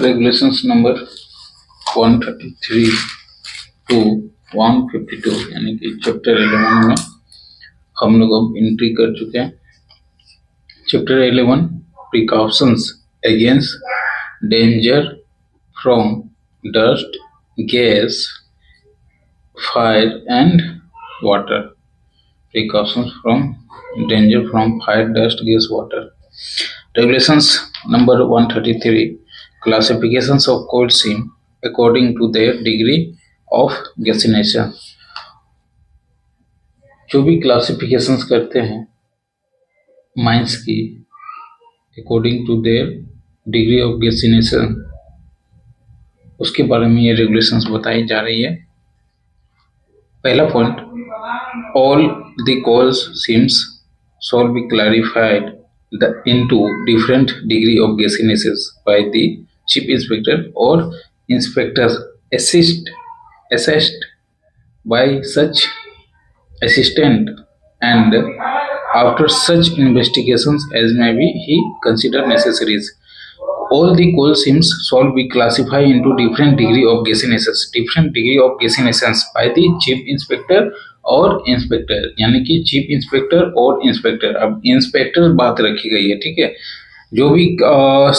Regulations number 133 to 152 यानी कि chapter 11 में हम लोग अब एंट्री कर चुके हैं। Chapter 11 precautions against danger from dust, gas, fire and water. Precautions from danger from fire, dust, gas, water. Regulations number 133 classifications of coal seam according to their degree of gasination। जो भी classifications करते हैं mines की according to their degree of gassiness, उसके बारे में ये regulations बताई जा रही है। पहला point, all the coal seams shall be clarified into different degree of gasinations by the chief inspector or inspector assessed by such assistant, and after such investigations as may be he consider necessary. All the coal seams shall be classified into different degree of gasinations by the chief inspector और inspector, यानी कि chief inspector और inspector. अब inspector बात रखी गई है, ठीक है। जो भी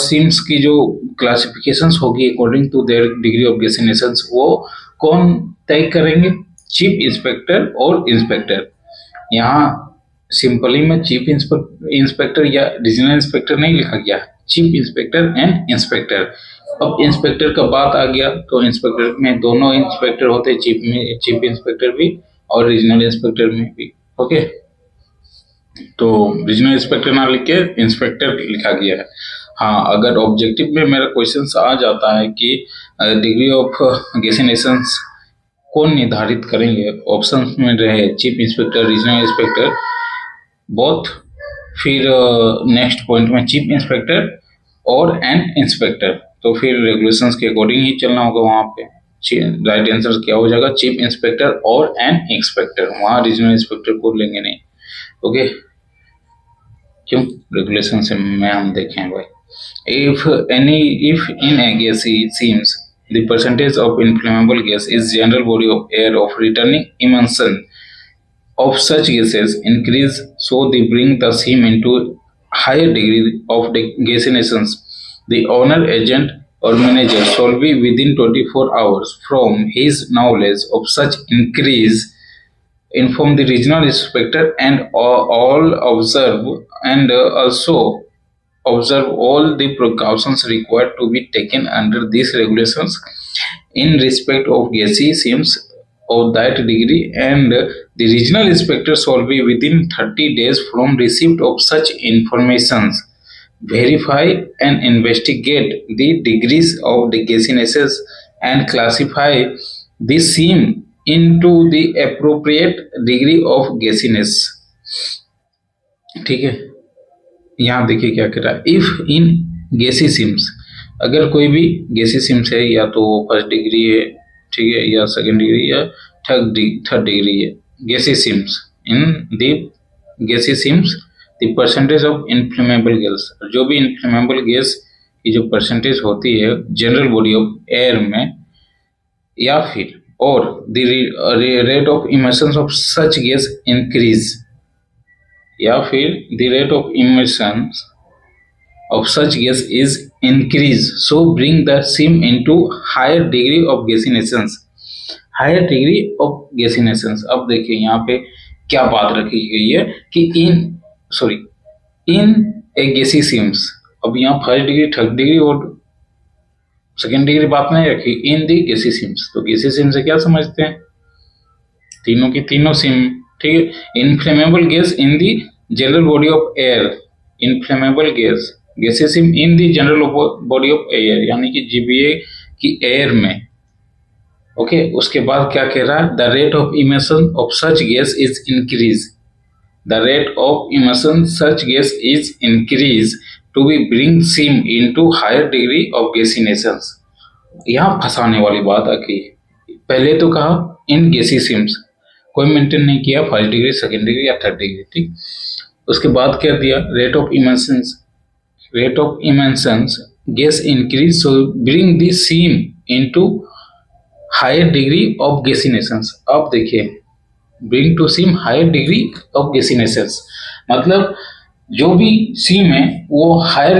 सिम्स की जो क्लासिफिकेशंस होगी according to their degree of gassiness, वो कौन तय करेंगे? चीफ इंस्पेक्टर और इंस्पेक्टर। यहाँ सिंपली में चीफ इंस्पेक्टर या रीजनल इंस्पेक्टर नहीं लिखा गया, चीफ इंस्पेक्टर एंड इंस्पेक्टर। अब इंस्पेक्टर का बात आ गया तो इंस्पेक्टर में दोनों इंस्पेक्टर होते हैं, चीफ इंस्पेक्टर भी और रीजनल इंस्पेक्टर में भी। ओके, तो रीजनल इंस्पेक्टर ना लिख के इंस्पेक्टर लिखा गया है। हाँ, अगर ऑब्जेक्टिव में मेरा क्वेश्चन आ जाता है कि डिग्री ऑफ गैसिनेशंस कौन निर्धारित करेंगे, ऑप्शन में रहे chief inspector, regional inspector both, फिर नेक्स्ट पॉइंट में चीफ इंस्पेक्टर और एन इंस्पेक्टर, तो फिर रेगुलेशंस के अकॉर्डिंग ही चलना होगा। वहां पे राइट आंसर क्या हो जाएगा? चीफ इंस्पेक्टर और एन इंस्पेक्टर। वहां रीजनल इंस्पेक्टर को लेंगे नहीं। ओके, क्यों? रेगुलेशन से में हम देखें भाई, if in A gas seems the percentage of inflammable gas is general body of air of returning emission of such gases increase, so they bring the seam into higher degree of the gasinations. The owner, agent or manager shall be within 24 hours from his knowledge of such increase inform the regional inspector and all observe also observe all the precautions required to be taken under these regulations in respect of gassy seams of that degree, and the regional inspector shall be within 30 days from receipt of such informations verify and investigate the degrees of the gassinations and classify the seam into the appropriate degree of gassiness। ठीक है, यहाँ देखिए क्या कह रहा है, if in गैसी CIMS, अगर कोई भी गैसी सिम्स है या तो फर्स्ट डिग्री है, ठीक है, या सेकंड डिग्री या थर्ड डिग्री है, gassy seams, in the gassy seams the percentage of inflammable gas, जो भी इन्फ्लेमेबल गैस की जो परसेंटेज होती है जनरल बॉडी ऑफ एयर में, या फिर और the rate of emission of such gas increase, या फिर the rate of emission of such gas is increased, so bring the seam into higher degree of gasinations। higher degree of gasinations। अब देखिए यहाँ पे क्या बात रखी गई है कि इन ए गैसी सीम्स। अब यहाँ फर्स्ट डिग्री, थर्ड डिग्री और सेकेंड डिग्री बात नहीं रखी, इन दी गैसी सीम्स। तो गैसी सीम से क्या समझते हैं? तीनों की तीनों सीम, ठीक है। Inflammable gas in the general body of air, inflammable gas gases in the general body of air, यानी कि जीबीए की एयर में। ओके, उसके बाद क्या कह रहा है? The rate of emission of such gas is increase, the rate of emission such gas is increase to be bring seam into higher degree of gassiness. यहाँ फंसाने वाली बात आ गई। पहले तो कहा इन गैसी सिम्स, कोई मेंटेन नहीं किया फर्स्ट डिग्री, सेकेंड डिग्री या थर्ड डिग्री, ठीक। उसके बाद क्या दिया? Rate of emissions gas increase, so bring the seam into higher degree of gasinations. अब देखिए, bring to seam higher degree of gasinations मतलब जो भी सीम है वो हायर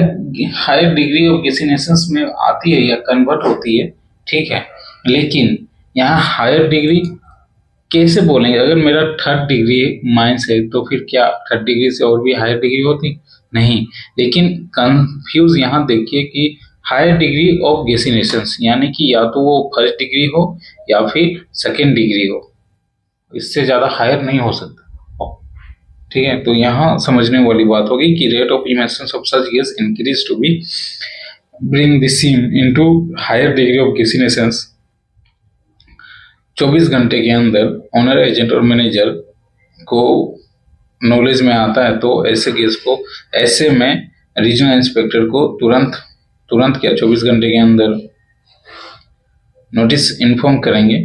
हायर डिग्री ऑफ गैसिनेशंस में आती है या कन्वर्ट होती है, ठीक है। लेकिन यहाँ हायर डिग्री कैसे बोलेंगे? अगर मेरा थर्ड डिग्री माइनस है तो फिर क्या थर्ड डिग्री से और भी हायर डिग्री होती? नहीं। लेकिन कंफ्यूज यहाँ देखिए कि हायर डिग्री ऑफ गैसिनेशंस यानी कि या तो वो फर्स्ट डिग्री हो या फिर सेकेंड डिग्री हो, इससे ज्यादा हायर नहीं हो सकता, ठीक है। तो यहाँ समझने वाली बात होगी कि rate of emission of such gas increase to be bring the seam into higher degree of gassiness. 24 घंटे के अंदर ओनर, एजेंट और मैनेजर को नॉलेज में आता है तो ऐसे केस को, ऐसे में रीजनल इंस्पेक्टर को तुरंत क्या 24 घंटे के अंदर नोटिस इन्फॉर्म करेंगे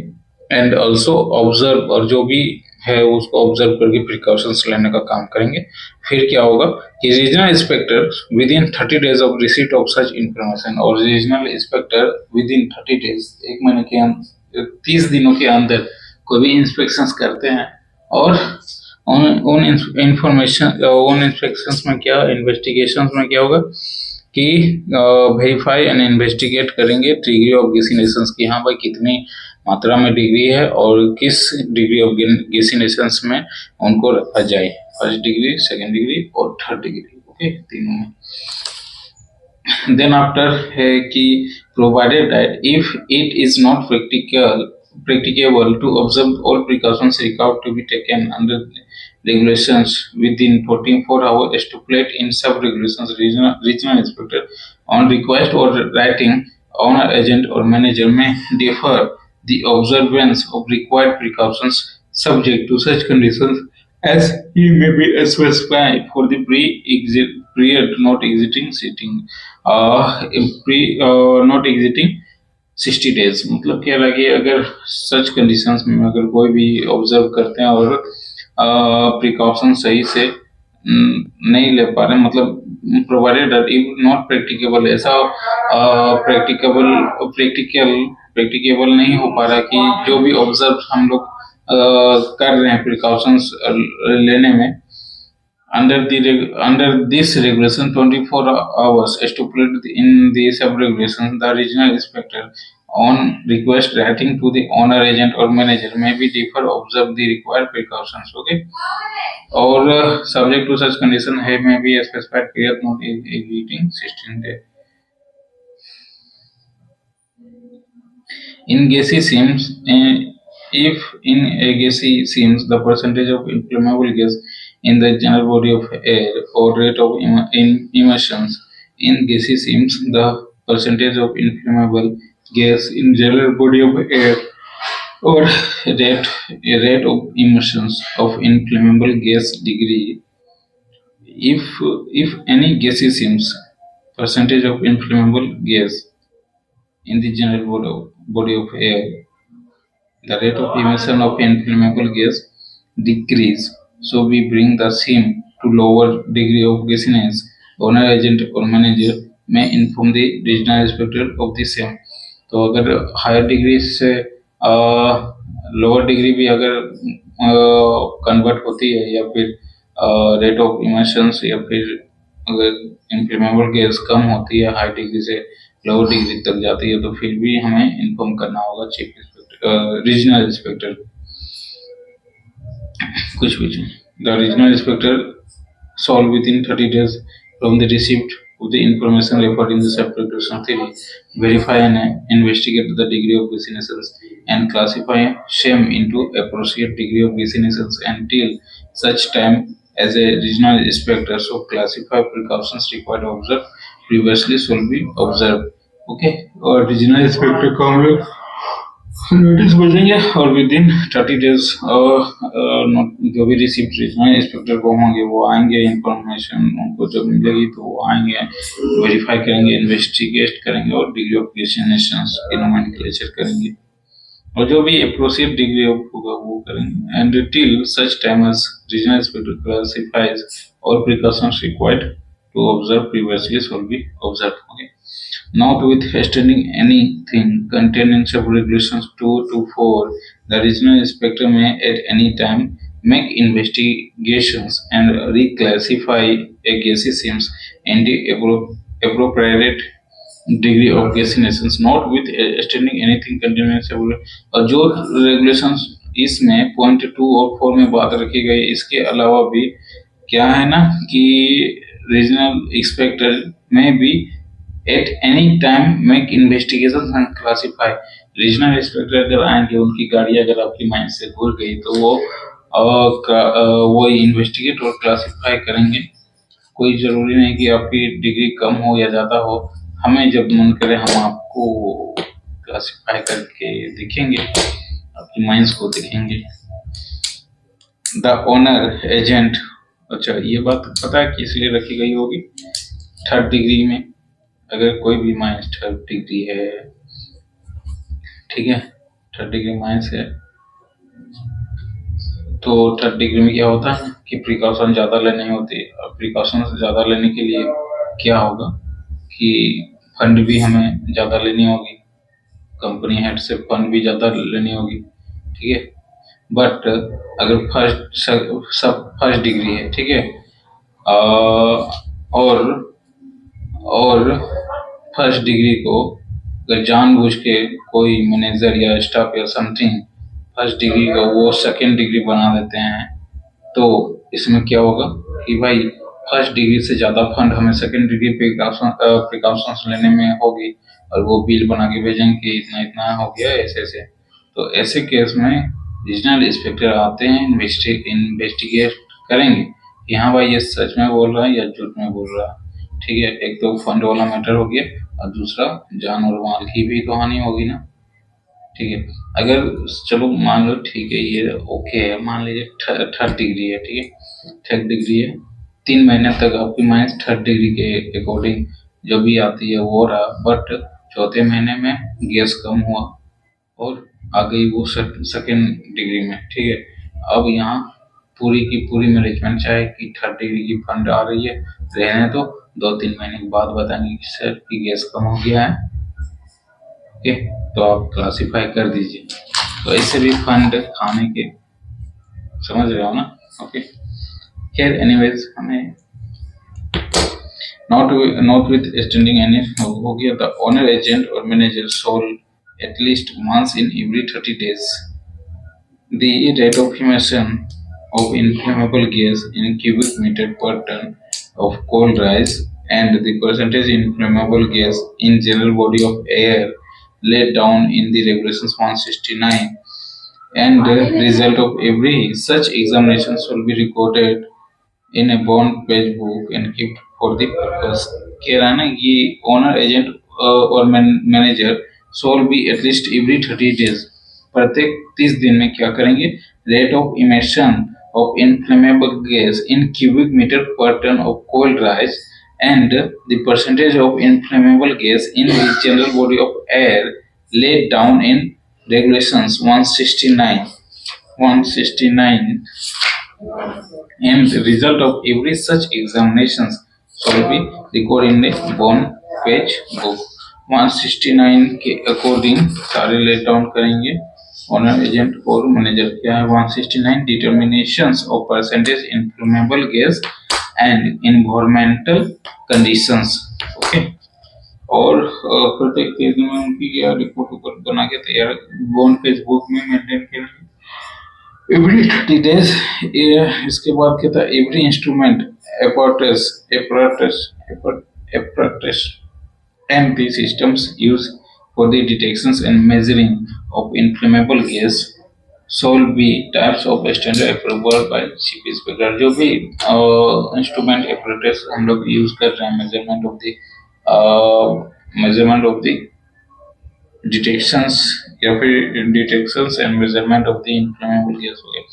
एंड ऑल्सो ऑब्जर्व, और जो भी है उसको ऑब्जर्व करके प्रिकॉशंस लेने का काम करेंगे। फिर क्या होगा कि regional inspector within 30 days of receipt of such information, और regional inspector within 30 days, एक महीने के अंदर 30 दिनों के अंदर कोई भी इंस्पेक्शंस करते हैं और उन इंफॉर्मेशन उन इंस्पेक्शंस में क्या, इन्वेस्टिगेशंस में क्या होगा कि वेरीफाई एंड इन्वेस्टिगेट करेंगे डिग्री ऑफ गैसिनेशंस की, हाँ भाई कितनी मात्रा में डिग्री है और किस डिग्री ऑफ गैसिनेशंस में उनको रखा जाए, फर्स्ट डिग्री, सेकेंड डिग्री और थर्ड डिग्री, ओके, तीनों में। देन आफ्टर है कि provided that if it is not practicable to observe all precautions required to be taken under regulations within 24 hours stipulated in sub-regulations, regional inspector on request or writing owner, agent or manager may defer the observance of required precautions subject to such conditions as he may be specified for the period not exiting sitting not exiting 60 days. मतलब क्या लगे, अगर सच conditions में अगर कोई भी observe करते हैं और प्रिकॉशन सही से नहीं ले पा रहे, मतलब प्रोवाइडेड इफ नॉट प्रैक्टिकेबल, ऐसा प्रैक्टिकेबल नहीं हो पा रहा कि जो भी ऑब्जर्व हम लोग कर रहे हैं प्रिकॉशंस लेने में, under this regulation 24 hours stipulated in the sub regulation, the regional inspector on request writing to the owner, agent or manager may be defer observe the required precautions, okay, or subject to such condition may be a specified period not exceeding 16 days. In gassy seams, if in a gassy seams the percentage of inflammable gas in the general body of air or rate of emissions in gassy seams, the percentage of inflammable gas in general body of air or rate of emissions of inflammable gas degree. If any gassy seams percentage of inflammable gas in the general body of air, the rate of emission of inflammable gas decrease, so we bring the seam to lower degree of gassiness. Owner, agent or manager may inform the regional inspector of the same. तो अगर higher degree से lower degree भी अगर convert होती है या फिर rate of emissions या फिर अगर इनफ्लेमेबल गैस कम होती है हाई डिग्री से लोअर डिग्री तक जाती है तो फिर भी हमें इन्फॉर्म करना होगा चीफ इंस्पेक्टर, रीजनल इंस्पेक्टर, कुछ भी। The regional inspector solve within 30 days from the receipt of the information referred in the sub-regulation theory, verify and investigate the degree of gasinations and classify same into appropriate degree of gasinations until such time as a regional inspector so classify precautions required to observe previously shall be observed, okay। और regional inspector को हम लोग notice भेजेंगे और with in 30 days जो भी receipt regional inspector को होंगे वो आएंगे, इंफॉर्मेशन उनको जब मिलेगी तो वो आएंगे, वेरीफाई करेंगे, इन्वेस्टिगेट करेंगे और डिग्री ऑफ गैसिनेशंस की नोमेनक्लेचर करेंगे और जो भी अप्रोप्रिएट डिग्री ऑफ होगा वो करेंगे and till such time as regional inspector classifies और precautions required to observe previously shall be observe, okay. Not with extending anything contained in sub-regulations 2 to 4, the regional inspector may at any time make investigations and reclassify a gaseous seams in the appropriate degree of gasiness, not with extending anything contained in sub। और जो regulations इसमें point 2 और 4 में बात रखी गई, इसके अलावा भी क्या है ना कि रीजनल इंस्पेक्टर में भी at any time make investigation and classify. Regional inspector अगर आएंगे, उनकी गाड़ी अगर आपकी माइंड से घुल गई तो वो इन्वेस्टिगेट और क्लासिफाई करेंगे। कोई जरूरी नहीं कि आपकी डिग्री कम हो या ज्यादा हो, हमें जब मन करे हम आपको क्लासिफाई करके दिखेंगे, आपकी माइंड्स को दिखेंगे। द ओनर एजेंट, अच्छा ये बात पता है कि इसलिए रखी गई होगी थर्ड डिग्री में। अगर कोई भी माइंस थर्ड डिग्री है, ठीक है, थर्ड डिग्री माइंस है, तो थर्ड डिग्री में क्या होता है कि प्रिकॉशन ज्यादा लेने होते हैं। प्रिकॉशन ज्यादा लेने के लिए क्या होगा कि फंड भी हमें ज्यादा लेनी होगी, कंपनी हेड से फंड भी ज्यादा लेनी होगी, ठीक है। बट अगर फर्स्ट डिग्री है, ठीक है, और फर्स्ट डिग्री को अगर जानबूझ के कोई मैनेजर या स्टाफ या समथिंग फर्स्ट डिग्री को वो सेकेंड डिग्री बना देते हैं, तो इसमें क्या होगा कि भाई फर्स्ट डिग्री से ज्यादा फंड हमें सेकेंड डिग्री प्रिकॉशंस लेने में होगी, और वो बिल बना के भेजेंगे कि इतना इतना हो गया ऐसे ऐसे। तो ऐसे केस में रीजनल इंस्पेक्टर आते हैं, इन्वेस्टिगेट करेंगे कि हाँ भाई ये सच में बोल रहा है या झूठ में बोल रहा है, ठीक है। एक तो फंड वाला मैटर हो गया, और दूसरा जान और माल की भी तो हानि होगी ना, ठीक है। अगर चलो मान लो ठीक है, ये ओके है, मान लीजिए थर्ड डिग्री है, ठीक है, थर्ड डिग्री है, 3 महीने तक आपकी माइंस थर्ड डिग्री के अकॉर्डिंग जो भी आती है वो रहा, बट चौथे महीने में गैस कम हुआ और आ गई वो सेकेंड डिग्री में, ठीक है। अब यहाँ पूरी की पूरी मैनेजमेंट चाहे कि थर्ड डिग्री की फंड आ रही है, रहने तो 2-3 महीने के बाद बताएंगे कि सर की गैस कम हो गया है, ओके, तो आप क्लासिफाई कर दीजिए। तो ऐसे भी फंड खाने के, समझ रहे हो ना, ओके। खैर एनीवेज हमें not with extending any हो गया। द ओनर एजेंट और manager shall at least once in every 30 days the rate of emission of inflammable gas in cubic meter per ton of coal rise and the percentage inflammable gas in general body of air laid down in the regulations 169, and the result of every such examination will be recorded in a bond page book and kept for the purpose। कह रहा है ना ये owner agent और manager shall भी at least every 30 days, प्रत्येक 30 दिन में क्या करेंगे, rate of emission of inflammable gas in cubic metre per ton of coal raised and the percentage of inflammable gas in the general body of air laid down in regulations 169 and the result of every such examinations shall be recorded in the bond page book। 169 के according सारे laid down करेंगे owner agent और manager. क्या है 169 determinations of percentage inflammable gas and environmental conditions, okay. और प्रत्येक page में उनकी क्या रिपोर्ट बना के तैयार बॉन्ड पेज बुक में मेंटेन करेंगे एवरी 30 डेज। इसके बाद कहता है every instrument apparatus and the systems used for the detections and measuring of inflammable gas shall be types of standard approval by chief inspector। जो भी इंस्ट्रूमेंट apparatus हम लोग यूज कर रहे हैं मेजरमेंट ऑफ द डिटेक्शंस या फिर detections and measurement of the inflammable gas हो गया।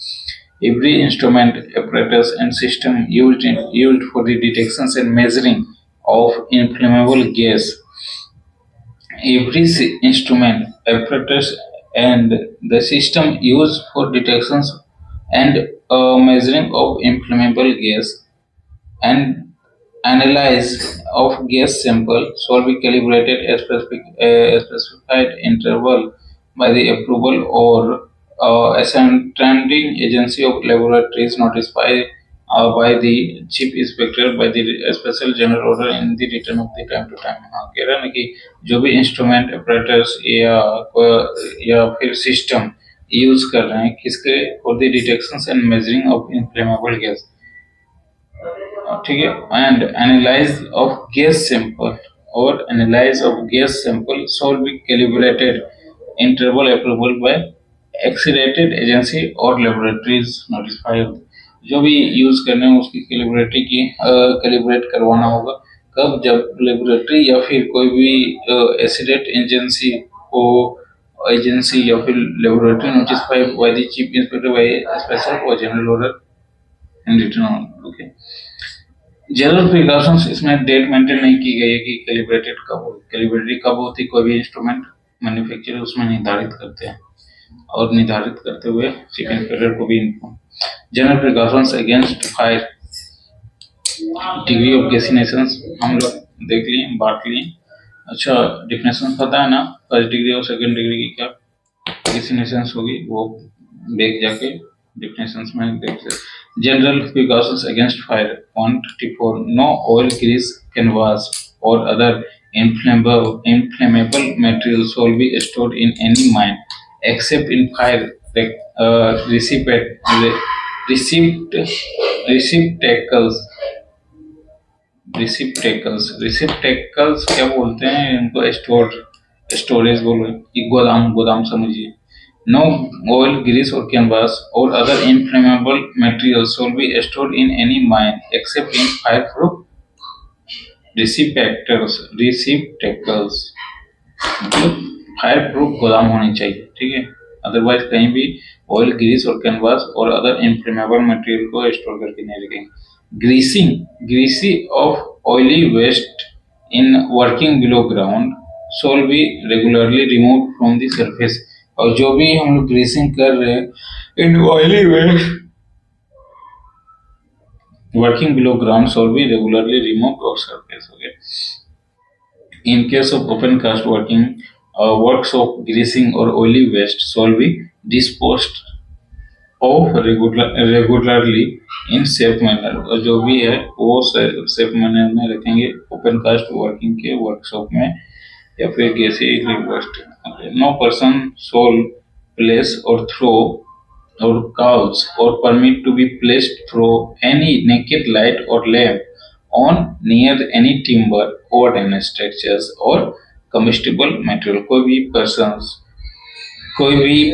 Every instrument, apparatus and system used for the detections and measuring of inflammable gas, every instrument, apparatus and the system used for detections and measuring of inflammable gas analyze of gas sample shall be calibrated at specified interval by the approval or ascertaining agency of laboratories notified by the chief inspector by the special general order in the return of the time to time. हाँ कह रहा है ना कि जो भी instrument apparatus या फिर सिस्टम यूज कर रहे हैं किसके for the detection and measuring of inflammable gas, ठीक है, and analyse of gas sample और analyse of gas sample shall be calibrated interval approval by accredited agency और लेबोरेटरीज नोटिफाइड। जो भी यूज करने हैं उसकी कैलिब्रेटरी की कैलिब्रेट करवाना होगा कब, जब लेबोरेटरी या फिर कोई भी एसीडेट एजेंसी को एजेंसी या फिर laboratory notified by the chief inspector by special और general order in return. Okay, general precautions, इसमें डेट मेंटेन नहीं की गई है कि कैलिब्रेटेड कब हो, कैलिब्रेटरी कब होती, कोई भी इंस्ट्रूमेंट मैन्युफैक्चरर उसमें निर्धारित करते हैं और निर्धारित करते हुए चीफ इंस्पेक्टर को भी inform. General precautions against fire, degree of gassiness हम लोग देख लिए, बांट लिए। अच्छा, डिफिनेशन पता है ना, फर्स्ट डिग्री और सेकंड डिग्री की क्या गैसिनेशंस होगी, वो देख जाके डिफिनेशंस में देख सकते। General precautions against fire. 134. No oil, grease, canvas, or other inflammable materials shall be stored in any mine except in fire receptacles. रिसिप्टेकल्स क्या बोलते हैं इनको, स्टोरेज बोलो, गोदाम समझिए। No oil, grease or canvas or other inflammable materials shall be stored in any mine except in fireproof receptacles मतलब fireproof गोदाम होनी चाहिए, ठीक है। अदरवाइज कहीं भी ऑयल, ग्रीस और कैनवास और अदर इनफ्लेमेबल मटेरियल को स्टोर करके नहीं रखेंगे। Greasy of oily waste in working below ground shall be regularly remove from the surface. और जो भी हम लोग ग्रीसिंग कर रहे हैं in oily waste working below ground shall be regularly remove और surface. Okay, in case of open cast works of greasing और oily waste shall be disposed of regularly in safe manner. और जो भी है वो सेफ मैनर में रखेंगे open cast working के वर्कशॉप में या फिर गैसीय waste. No person shall place or throw or cause or permit to be placed through any naked light or lamp on near any timber or any structures or combustible material। कोई भी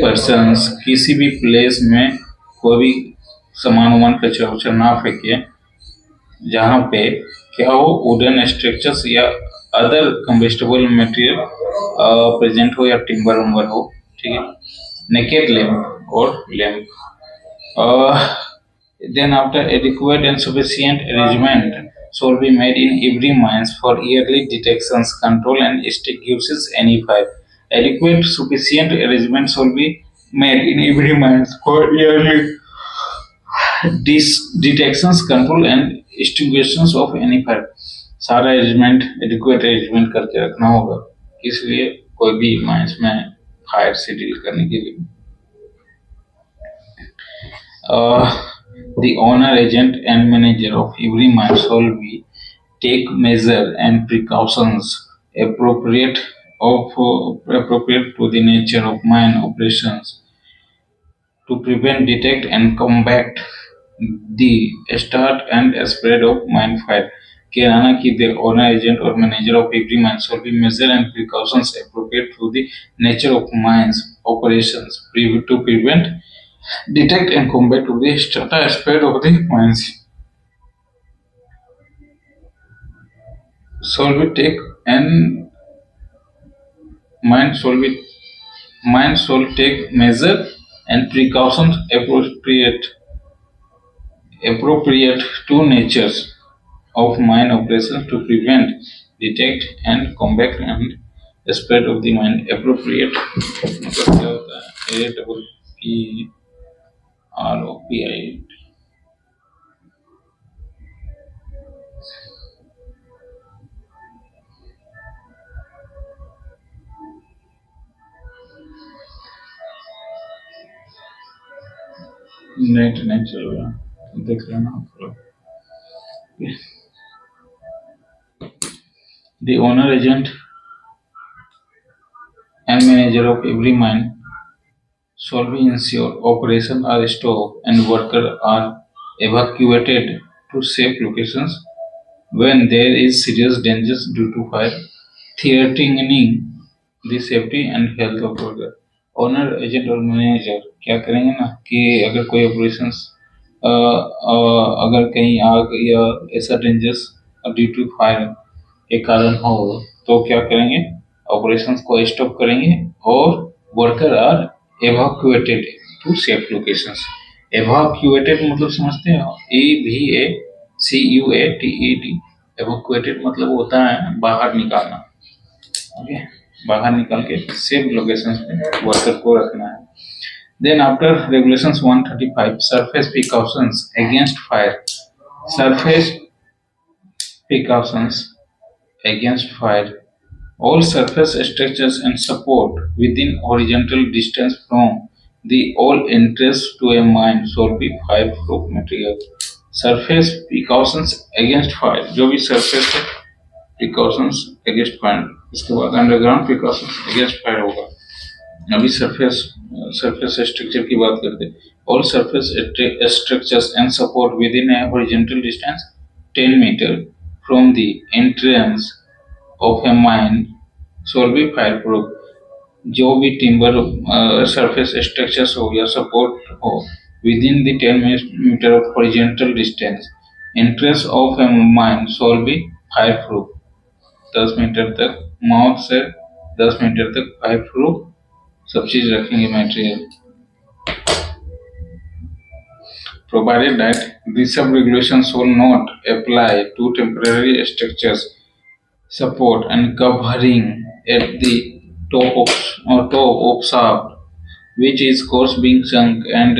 persons किसी भी place में कोई भी सामान कचरा उचरा ना फेंके जहाँ पे क्या हो वुडन स्ट्रक्चर्स या अदर कंबस्टेबल मटेरियल प्रेजेंट हो या टिम्बर उम्बर हो, ठीक है। नेकेड लैंप और lamp, then after adequate and sufficient arrangement shall be made in every mines for yearly detections, control and extinguishes any fire। Adequate sufficient arrangement shall be made in every mines for yearly detections, control and extinguishes of any fire। सारा arrangement adequate arrangement करके रखना होगा, इसलिए कोई भी mines में fire से deal करने के लिए। The owner, agent and manager of every mine shall be take measure and precautions appropriate to the nature of mine operations to prevent, detect and combat the start and spread of mine fire। कहना कि the owner, agent or manager of every mine shall be measure and precautions appropriate to the nature of mines operations to prevent, detect and combat to the start and spread of the mines shall be take and mine shall take measure and precautions appropriate to natures of mine operations to prevent, detect and combat and spread of the mine। appropriate मतलब क्या होता है, APPROPIATE net नहीं चल रहा, देख लेना आप लोग। The owner, agent, and manager of every mine shall be ensure operation are stopped and workers are evacuated to safe locations when there is serious danger due to fire, threatening the safety and health of worker. Owner, agent और manager क्या करेंगे ना कि अगर कोई operations अगर कहीं आग या ऐसा डेंजर्स ड्यू टू फायर के कारण हो तो क्या करेंगे, ऑपरेशंस को स्टॉप करेंगे और worker are evacuated to safe locations. Evacuated मतलब समझते हैं, EVACUATED। एवाक्यूएटेड मतलब होता है बाहर निकालना, ओके, बाहर निकाल के सेफ लोकेशंस पे वर्कर को रखना है। Then after regulations 135 surface precautions against fire, surface precautions against fire. All surface structures and support within horizontal distance from the all entrance to a mine should be fireproof material. Surface precautions against fire, जो भी surface precautions against fire, इसके बाद underground precautions against fire होगा। अभी surface structure की बात करते हैं। All surface structures and support within a horizontal distance 10 meter from the entrance of a mine shall be fireproof। जो भी टिम्बर सरफेस स्ट्रक्चर्स हो या सपोर्ट हो within the 10 metre of horizontal distance entrance of a mine shall be fireproof. 10 metre तक, mouth से 10 metre तक fireproof सब चीज रखेंगे material. Provided that the sub-regulations will not apply to temporary structures, support and covering at the top of shaft, which is course being sunk, and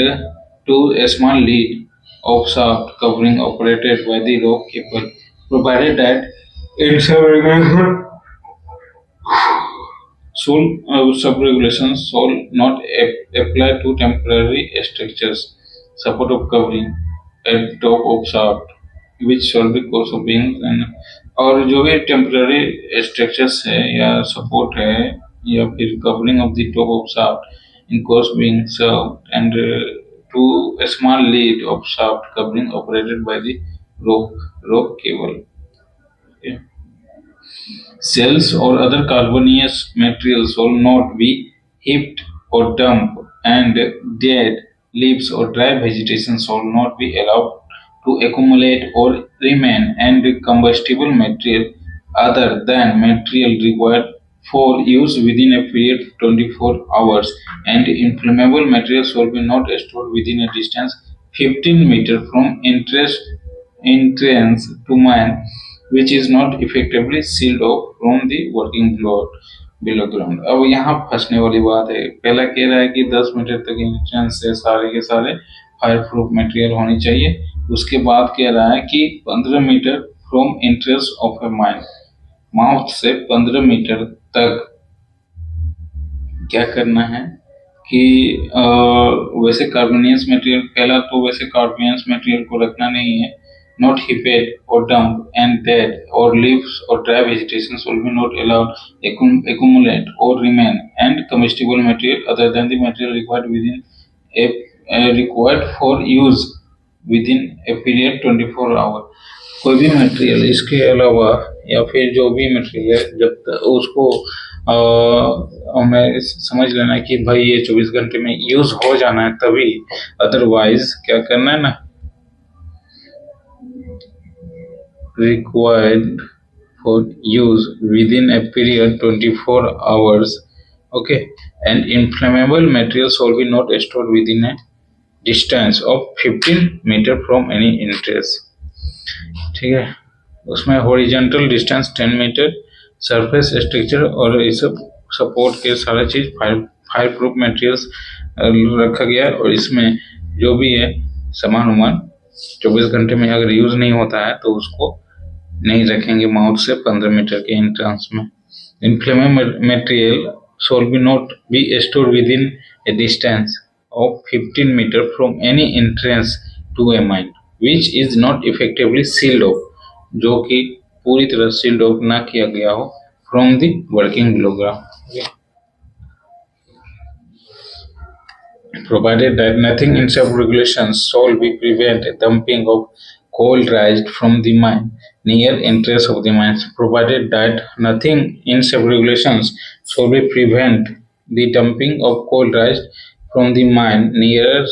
to a small lead of shaft covering operated by the rope keeper. Provided that in sub-regulations shall not apply to temporary structures, support of covering at top of shaft, which shall be course of being, और जो भी temporary structures है या support है या फिर covering of the top of shaft in course being served and to a small lead of shaft covering operated by the rope cable. Okay. Cells or other carbonous materials shall not be heaped or dumped, and dead leaves or dry vegetation shall not be allowed to accumulate or remain, and combustible material other than material required for use within a period of 24 hours and inflammable material shall be not stored within a distance 15 meter from entrance to mine which is not effectively sealed off from the working below ground। अब यहाँ फंसने वाली बात है, पहला कह रहा है कि 10 मीटर तक एंट्रेंस से सारे के सारे फायर प्रूफ मटेरियल होनी चाहिए, उसके बाद कह रहा है कि 15 metre from entrance of a mine, mouth से 15 मीटर तक क्या करना है कि वैसे कार्बोनियस मटेरियल, पहला तो वैसे कार्बोनियस मटेरियल को रखना नहीं है, not heaped or dumped, and dead or leaves or dry vegetation will be not allowed accumulate or remain, and combustible material other than the material required within required for use within a period 24 hour। कोई भी material इसके अलावा या फिर जो भी material है जब तक उसको हमें समझ लेना कि भाई ये 24 घंटे में यूज हो जाना है तभी, अदरवाइज क्या करना है ना, required for use within a period 24 hours, okay, and inflammable materials will be not stored within a distance of 15 meter from any entrance। ठीक है, उसमें horizontal distance 10 metre, surface structure और ये सब सपोर्ट के सारा चीज फायर प्रूफ मटेरियल्स रखा गया है, और इसमें जो भी है सामान उमान 24 घंटे में अगर यूज नहीं होता है तो उसको नहीं रखेंगे माउथ से 15 मीटर के एंट्रेंस में। Inflammable material shawl B not be store with in A distance of 15 meter from any entrance to a mine which is not effectively sealed off, जो कि पूरी तरह सील्ड ऑफ ना किया गया हो from the working below ground, provided that nothing in sub-regulations shall be prevent dumping of coal raised from the mine near entrance of the mines, provided that nothing in sub-regulations shall be prevent the dumping of coal raised from the mine near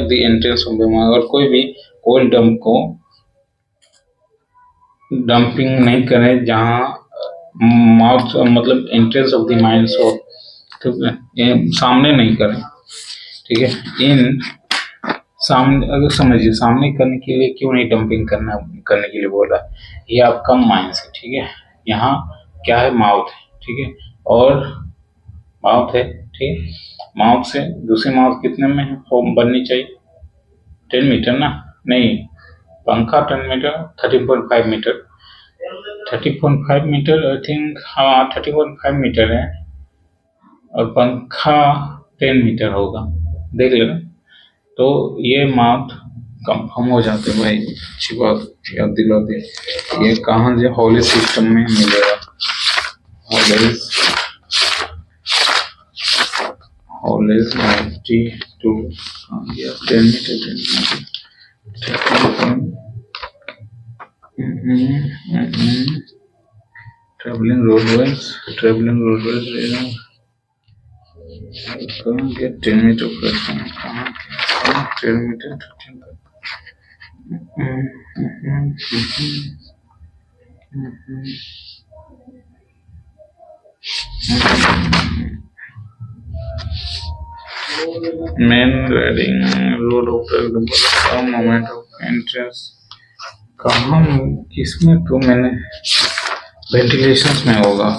the entrance of the mine, और कोई भी coal dump को dumping नहीं करें जहां mouth मतलब entrance of the mines हो, ठीक है, ये सामने नहीं करें, ठीक है। इन सामने अगर समझिए सामने करने के लिए क्यों नहीं डंपिंग करने के लिए बोला, ये आपका माइंस है, ठीक है। यहाँ क्या है, माउथ है, ठीक है, और माउथ है, ठीक है। माउथ से दूसरी माउथ कितने में बननी चाहिए, 10 मीटर ना, नहीं, पंखा 10 metre, 13.5 metre, 30.5 metre I think, हाँ 30.5 मीटर है, और पंखा 10 मीटर होगा, देख लेना। तो ये माउथ कंफर्म हो जाते भाई, अच्छी बात याद दिलाते। ये कहाँ से हॉली सिस्टम में मिलेगा, हॉलीज 92 10 metre, traveling roadways, can't get 10 meter platform, 10 meter, main riding road of the moment of entrance, कहाँ किसमें, तो मैंने वेंटिलेशंस में होगा,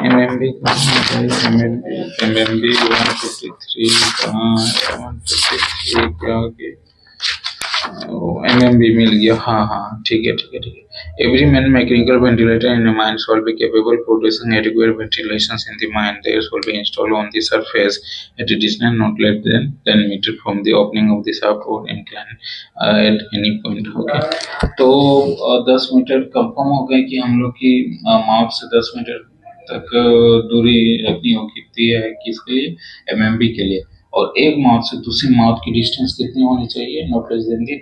MMB MMB 153 कहाँ, 153 क्या MMB मिल गया, हाँ ठीक है। Every man mechanical ventilator in a mine shall be capable of producing adequate ventilations in the mine. There shall be installed on the surface at a distance not less than 10 meters from the opening of the shaft or incline at any point. Okay, तो 10 metre confirm हो गए कि हम लोग की mouth से 10 metre तक दूरी रखनी हो, कितनी है, किसके लिए, MMB के लिए। और एक माउथ से दूसरी माउथ की डिस्टेंस कितनी होनी चाहिए, not less than the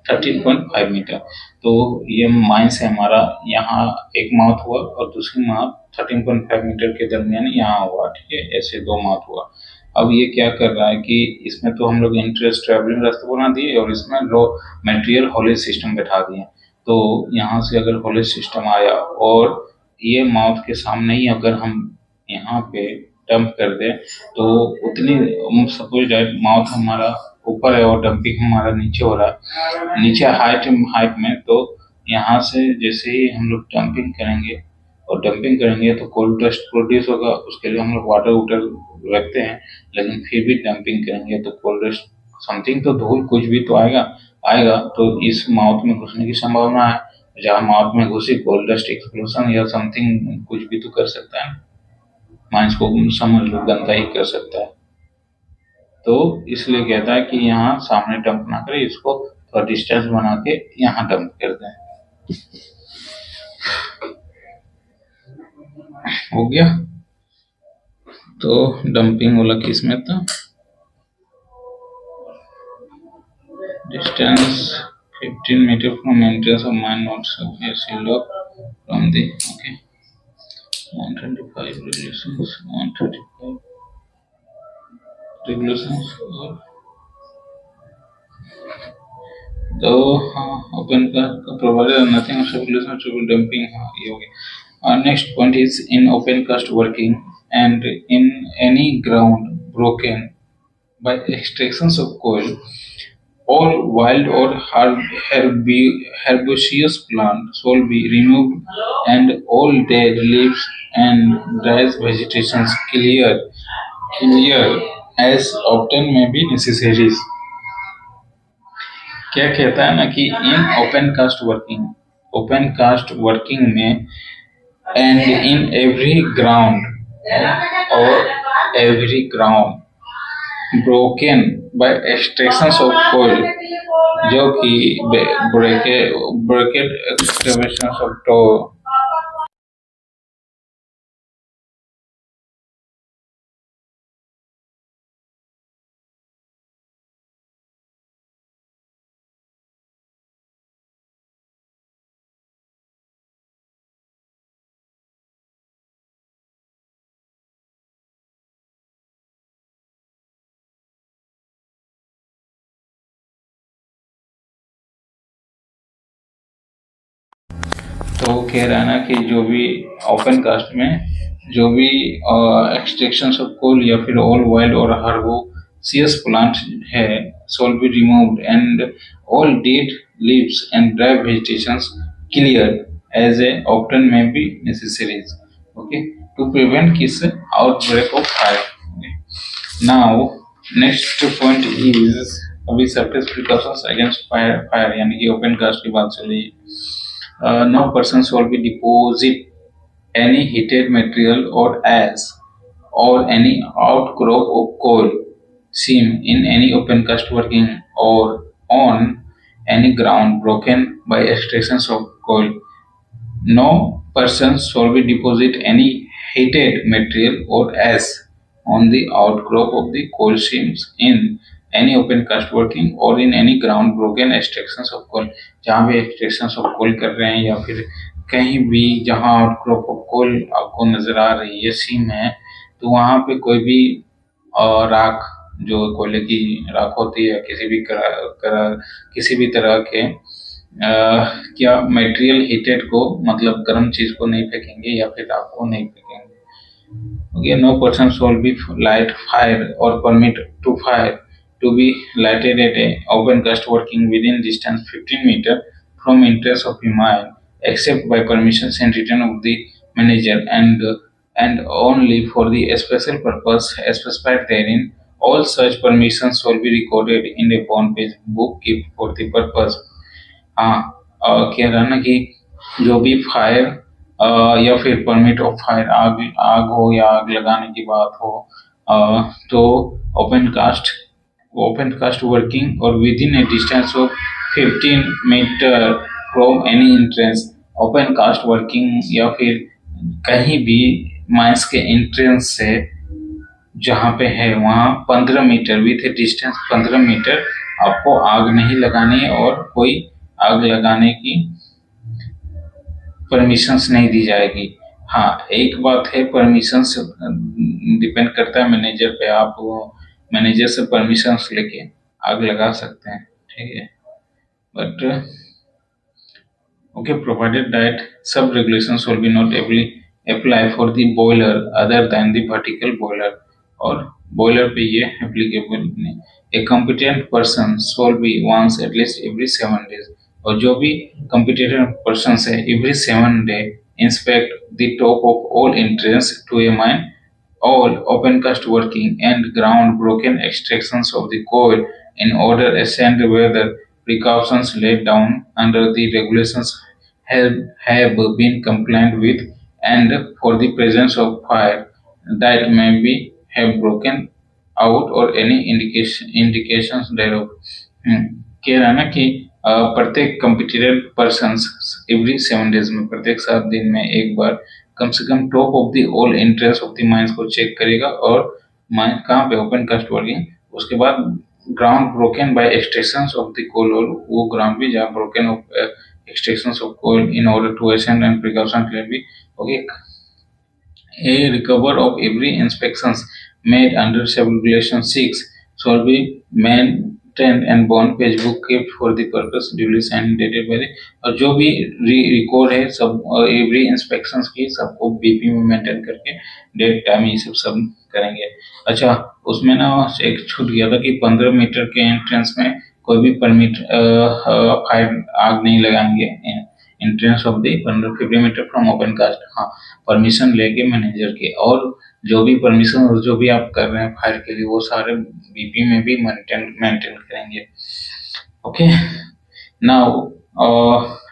13.5 metre. तो ये माइंस है हमारा, यहाँ एक माउथ हुआ और दूसरी माउथ 13.5 मीटर के दरमियान यहाँ हुआ, ठीक है, ऐसे दो माउथ हुआ। अब ये क्या कर रहा है कि इसमें तो हम लोग इंटरेस्ट ट्रेवलिंग रास्ते बना दिए और इसमें लो मटेरियल हॉलेज सिस्टम बैठा दिए। तो यहाँ से अगर हॉलेज सिस्टम आया और ये माउथ के सामने ही अगर हम यहाँ पे डंप कर दे तो उतनी, सपोज दैट माउथ हमारा ऊपर है और डंपिंग हमारा नीचे हो रहा है, नीचे हाइट में, तो यहाँ से जैसे ही हम लोग डंपिंग करेंगे तो कोल्ड डस्ट प्रोड्यूस होगा, उसके लिए हम लोग वाटर रखते हैं, लेकिन फिर भी डंपिंग करेंगे तो कोल्ड डस्ट समथिंग, तो धूल कुछ भी तो आएगा, तो इस माउथ में घुसने की संभावना है। जहाँ माउथ में घुसी कोल्ड डस्ट एक्सप्लोजन या समथिंग कुछ भी तो कर सकता है, माइंस को समझ लो गंदा ही कर सकता है। तो इसलिए कहता है कि यहाँ सामने डंप ना करें, इसको थोड़ा डिस्टेंस बना के यहाँ डंप कर दें। हो गया, तो डंपिंग वाला किस में था, distance 15 meter from entrance of mine, not sealed off from the, okay, 125 regulations, 135 regulations, तो open cast provided nothing of regulations to be dumping, ये हो गया। Next point is in open cast working and in any ground broken by extractions of coal, all wild or herbaceous plants shall be removed and all dead leaves and dry vegetation clear as often may be necessary। क्या कहता है ना कि in open cast working, open cast working में and in every ground or every ground broken by extractions of coal जो कि ब्रेकेड excavations of toll। तो कह रहा है ना कि जो भी ओपन कास्ट में जो भी एक्सट्रैक्शन ऑफ कोल या फिर ऑल वाइल्ड और हर्बोसियस प्लांट है shall be removed and all dead leaves and dry vegetations clear as a often may be necessaries okay to prevent किस outbreak of fire. Now next point is अभी surface precautions against fire यानी कि open cast की बात चल रही है। No person shall be deposit any heated material or ash or any outcrop of coal seam in any open cast working or on any ground broken by extractions of coal. No person shall be deposit any heated material or ash on the outcrop of the coal seams in any open cast working or in any ground broken extractions of coal। जहाँ भी extractions of coal कर रहे हैं या फिर कहीं भी जहाँ आउटक्रॉप ऑफ कोल आपको नजर आ रही है सीम है तो वहाँ पे कोई भी राख जो कोयले की राख होती है किसी भी तरह के क्या मटेरियल हीटेड को मतलब गर्म चीज को नहीं फेंकेंगे या फिर राख को नहीं फेंकेंगे। Okay no person shall be light fire और permit to fire to be lighted at a open cast working within distance 15 meter from interest of a mine except by permissions and written of the manager and only for the special purpose specified therein। All such permissions shall be recorded in a bond page book kept for the purpose। हाँ कह रहा ना कि जो भी fire या फिर permit of fire आग हो या आग लगाने की बात हो तो open cast working or within a distance of 15 meter from any entrance। Open cast working या फिर कहीं भी माइंस के एंट्रेंस से जहाँ पे है वहाँ 15 metre with a distance 15 metre आपको आग नहीं लगानी है और कोई आग लगाने की परमिशंस नहीं दी जाएगी। हाँ एक बात है परमिशंस डिपेंड करता है मैनेजर पे, आप मैनेजर से परमिशंस लेके आग लगा सकते हैं ठीक है but okay provided that sub regulations will be not apply for the boiler other than the vertical boiler और boiler पे ये applicable नहीं। A competent person shall be once at least every 7 days और जो भी competent person है every 7 day inspect the top of all entrance to a mine all open cast working and ground broken extractions of the coal in order ascend whether precautions laid down under the regulations have been complied with and for the presence of fire that may be have broken out or any indications thereof। कह रहा है ना कि प्रत्येक कम्पिटेटेड person every 7 days में प्रत्येक 7 दिन में एक बार कम से कम top of the all entrance of the mines को चेक करेगा और माइन कहाँ पे ओपन कास्ट वर्किंग उसके बाद ground broken by extractions of the coal और वो ग्राउंड भी जहाँ broken of extractions of coal in order to ascend and precaution can be okay। A recover of every inspections made under sub-regulation 6 shall be maintained and bond page book kept for the purpose duly signed dated by the और जो भी record है सब every inspections की सबको BP में maintain करके date time ये सब करेंगे। अच्छा उसमें ना एक छूट गया था कि 15 मीटर के एंट्रेंस में कोई भी परमिट फायर आग नहीं लगाएंगे entrance of the 50 metre from open cast. हाँ परमिशन लेके मैनेजर के और जो भी परमिशन और जो भी आप कर रहे हैं फायर के लिए वो सारे बीपी में भी मेंटेन करेंगे। Okay now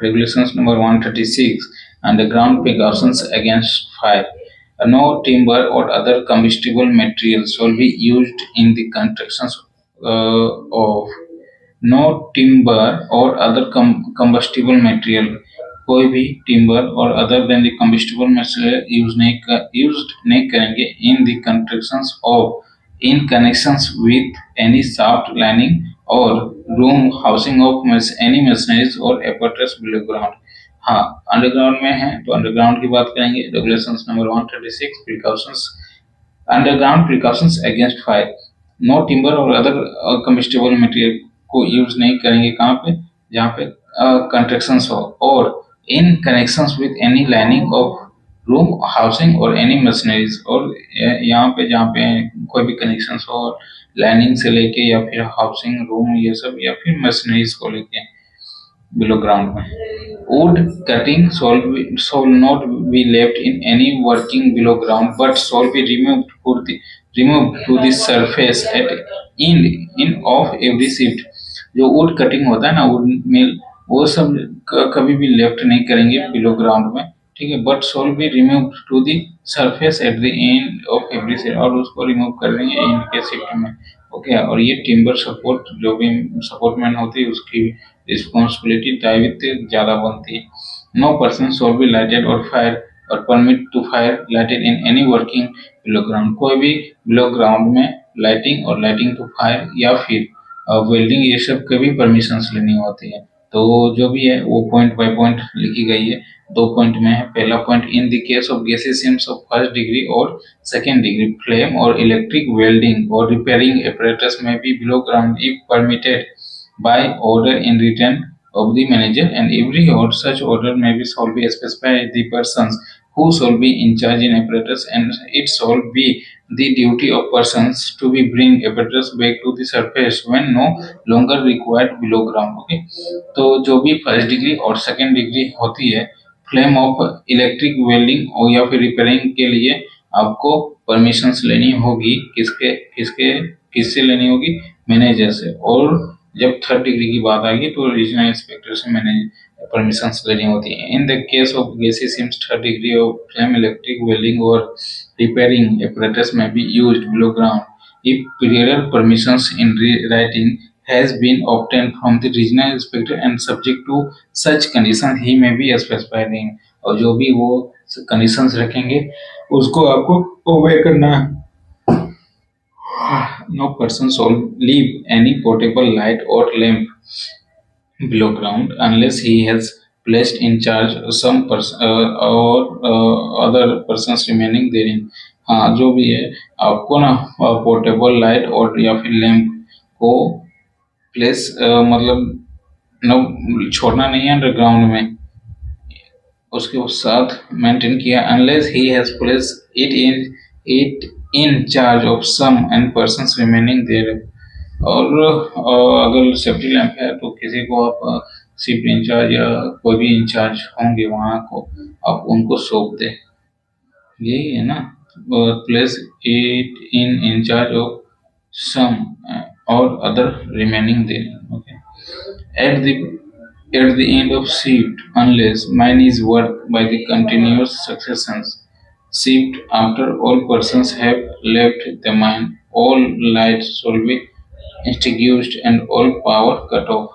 Regulations number 136, underground precautions against fire. No timber or other combustible materials shall be used in the constructions of no timber or other combustible material. कोई भी timber or other than the combustible material used नहीं करेंगे in the constructions of in connections with any shaft lining or room housing of any machineries or apparatus below ground. हाँ, underground में है तो underground की बात करेंगे. Regulations number 136, precautions underground precautions against fire. No timber और other combustible material को use नहीं करेंगे. कहाँ पे? जहाँ पे कंस्ट्रक्शंस हो और in connections with any lining of room housing और एनी मशीनरीज. और यहाँ पे जहाँ पे कोई भी कनेक्शंस हो लाइनिंग से लेके या फिर हाउसिंग रूम ये सब या फिर मशीनरीज को लेके below ground में. Wood cutting shall not be left in any working below ground, but shall be removed to the surface at end of every shift. जो wood cutting होता है ना wood mill, वो सब कभी भी लेफ्ट नहीं करेंगे बिलो ग्राउंड में, ठीक है. But shall be remove to the surface at the end of every shift, और उसको रिमूव कर देंगे एंड के शिफ्ट में. ओके. और ये टिम्बर सपोर्ट जो भी सपोर्ट मैन होती है उसकी रिस्पॉन्सिबिलिटी दायित्व ज्यादा बनती है. No person shall be lighted और फायर और permit to fire lighted in any working below ground. कोई भी बिलो ग्राउंड में लाइटिंग और लाइटिंग टू फायर या फिर वेल्डिंग ये सब के भी परमिशन लेनी होती है. तो जो भी है वो पॉइंट बाय पॉइंट लिखी गई है. 2 पॉइंट में है. पहला point, in the case of gassy seams of first degree और सेकेंड डिग्री फ्लेम और इलेक्ट्रिक वेल्डिंग और repairing apparatus may be below ground if permitted by order in written of the manager, and every or such order may be shall be specified the persons who shall be in charge in apparatus, and it shall be the duty of persons to be bring apparatus back to the surface when no longer required below ground. Okay. तो जो भी first degree और second degree होती है flame of electric welding और या फिर repairing के लिए आपको परमिशंस लेनी होगी. किससे लेनी होगी? मैनेजर से. और जब थर्ड डिग्री की बात आएगी तो रीजनल इंस्पेक्टर से मैंने परमिशंस लेनी होती है. In the case of gassy seams third degree of flame electric welding और repairing apparatus may be used below ground if prior permissions in writing has been obtained from the regional inspector and subject to such conditions he may be specified in. और जो भी वो conditions रखेंगे उसको आपको ओबे करना है. No person shall leave any portable light or lamp below ground unless he has placed in charge some person or other persons remaining therein. हाँ, जो भी है आपको ना पोर्टेबल लाइट और या फिर लैंप को प्लेस मतलब न छोड़ना नहीं है अंडरग्राउंड में, उसके साथ मेंटेन किया. Unless he has place it in charge of some and persons remaining there. और अगर सेफ्टी लैंप है तो किसी को आप शिफ्ट इंचार्ज या कोई भी इंचार्ज होंगे वहां को आप उनको सौंप दे. यही है ना, place it in in charge of some और other remaining there. Okay. At the end of shift, unless mine is worked by the continuous successions shift after all persons have left the mine, all lights shall be extinguished and all power cut off.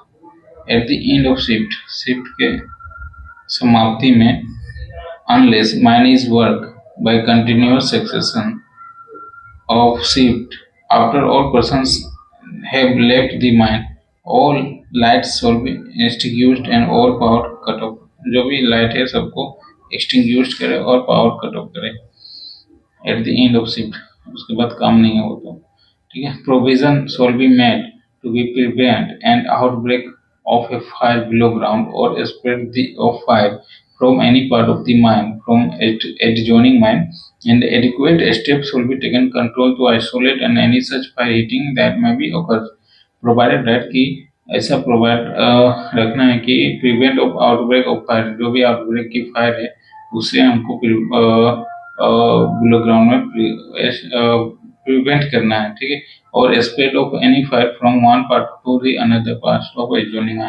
At the end of shift के समाप्ति में, unless mine is worked by continuous succession of shift after all persons have left the mine, all lights shall be extinguished and all power cut off. जो भी light है सबको extinguish करे और power cut off करे at the end of shift. उसके बाद काम नहीं है वो तो ठीक है. Provision shall be made to be prevent and outbreak of a fire below ground और spread of fire from any part of the mine from adjoining mine, and adequate steps will be taken control to isolate and any such fire heating that may be occur, provided that कि ऐसा provide रखना है कि prevent of outbreak of fire. जो भी outbreak की fire है उससे हमको बिलो ग्राउंड में प्रिवेंट करना है, ठीक है. और spread of any fire from one part two the another part of adjoining.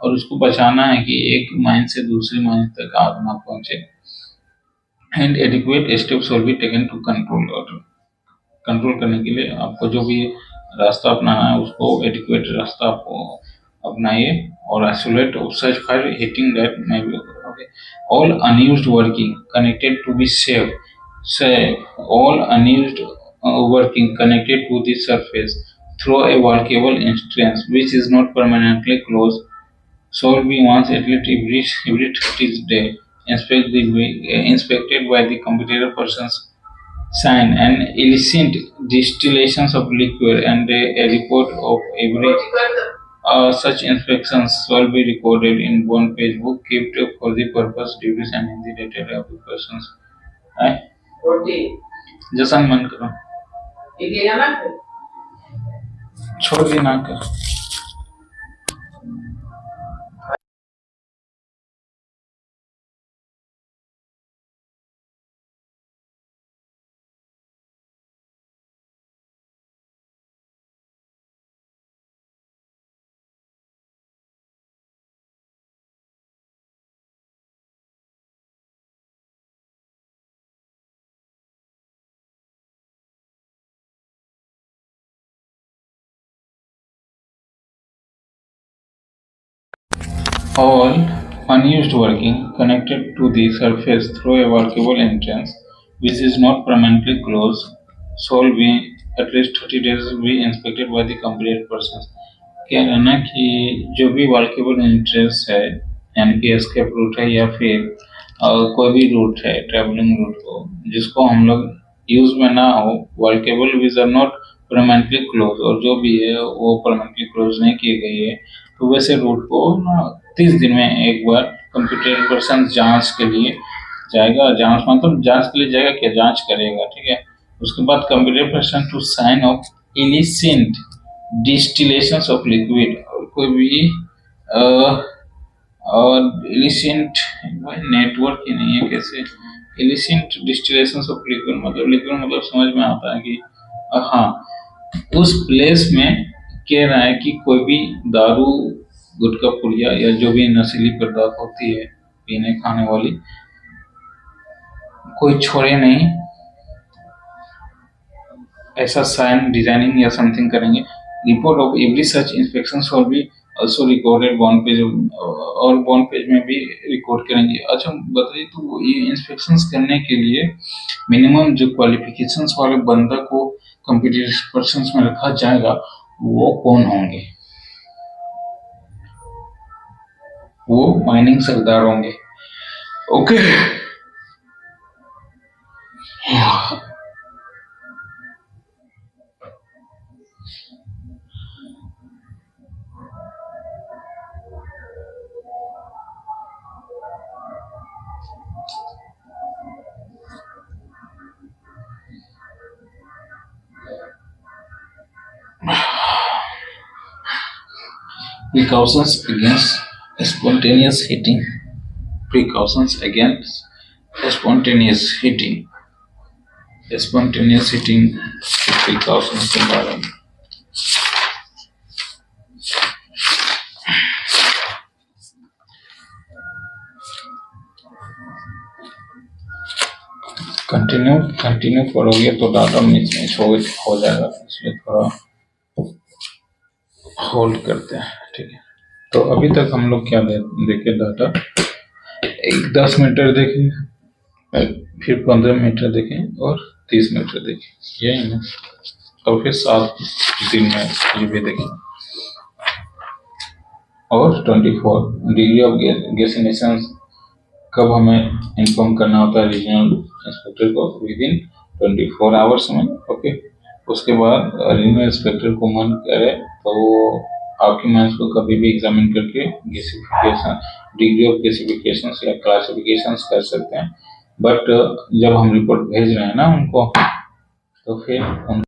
और उसको बचाना है कि एक माइन से दूसरी माइन तक आग ना पहुंचे। And adequate steps will be taken to control, और कंट्रोल करने के लिए आपको जो भी रास्ता अपनाना है उसको एडिक्वेट रास्ता आपको अपनाइए। और isolate such fire heating that may be okay. All unused working connected to be safe all unused working connected to the surface through a workable entrance which is not permanently closed shall be once at least every 30 days inspected by the competent persons sign an illicit distillations of liquid and a report of every such inspections shall be recorded in one page book kept for the purpose duties and in the data of the persons। Jason मन करो छोड़ देना कर। All unused working connected to the surface through a workable entrance which is not permanently closed shall be at least 30 days be inspected by the competent persons। क्या है ना कि जो भी वर्केबल एंट्रेंस है यानी कि एस्केप रूट है या फिर कोई भी रूट है ट्रेवलिंग रूट को जिसको हम लोग यूज में ना हो, workable which are not permanently close, और जो भी है वो परमानेंटली क्लोज नहीं किए गए है, तो वैसे रूट को 30 दिन में एक बार कंप्यूटर पर्सन जांच के लिए जाएगा। जांच मतलब जांच के लिए जाएगा, क्या जांच करेगा, ठीक है। उसके बाद computer person to sign off illicit distillations of liquid, और कोई भी और इलिसेंट नेटवर्क ही नहीं है, कैसे इलिसेंट डिस्टिलेशंस ऑफ लिक्विड मतलब समझ में आता है कि हाँ उस प्लेस में कह रहा है कि कोई भी दारू गुटखा पुड़िया या जो भी नशीली पदार्थ होती है पीने खाने वाली कोई छोड़े नहीं, ऐसा साइन डिजाइनिंग या समथिंग करेंगे। Report of every such inspection shawl B also recorded bond page, और बॉन्ड पेज में भी रिकॉर्ड करेंगे। अच्छा बताइए, तो ये इंस्पेक्शंस करने के लिए मिनिमम जो क्वालिफिकेशंस वाले बंदा को कंप्यूटर पर्सन में रखा जाएगा वो कौन होंगे? वो माइनिंग सरदार होंगे। Okay precautions against spontaneous heating, precautions against spontaneous heating, spontaneous heating precautions के बारे में कंटिन्यू करोगे तो डाटा मिस हो जाएगा, इसलिए थोड़ा होल्ड करते हैं, ठीक है। तो अभी तक हम लोग क्या देखे डाटा, एक 10 मीटर देखे, फिर 15 मीटर देखे और 30 मीटर देखे, यही ना, और फिर 7 दिन में ये भी देखे, और 24 डिग्री ऑफ गैसिनेशन कब हमें इन्फॉर्म करना होता है रीजनल इंस्पेक्टर को, विद इन 24 आवर्स में, ओके। उसके बाद रीजनल इंस्पेक्टर को मन करे तो आपकी माइंस को कभी भी एग्जामिन करके गैसिफिकेशन डिग्री ऑफ गैसिफिकेशन या क्लासिफिकेशन कर सकते हैं। बट जब हम रिपोर्ट भेज रहे हैं ना उनको, तो फिर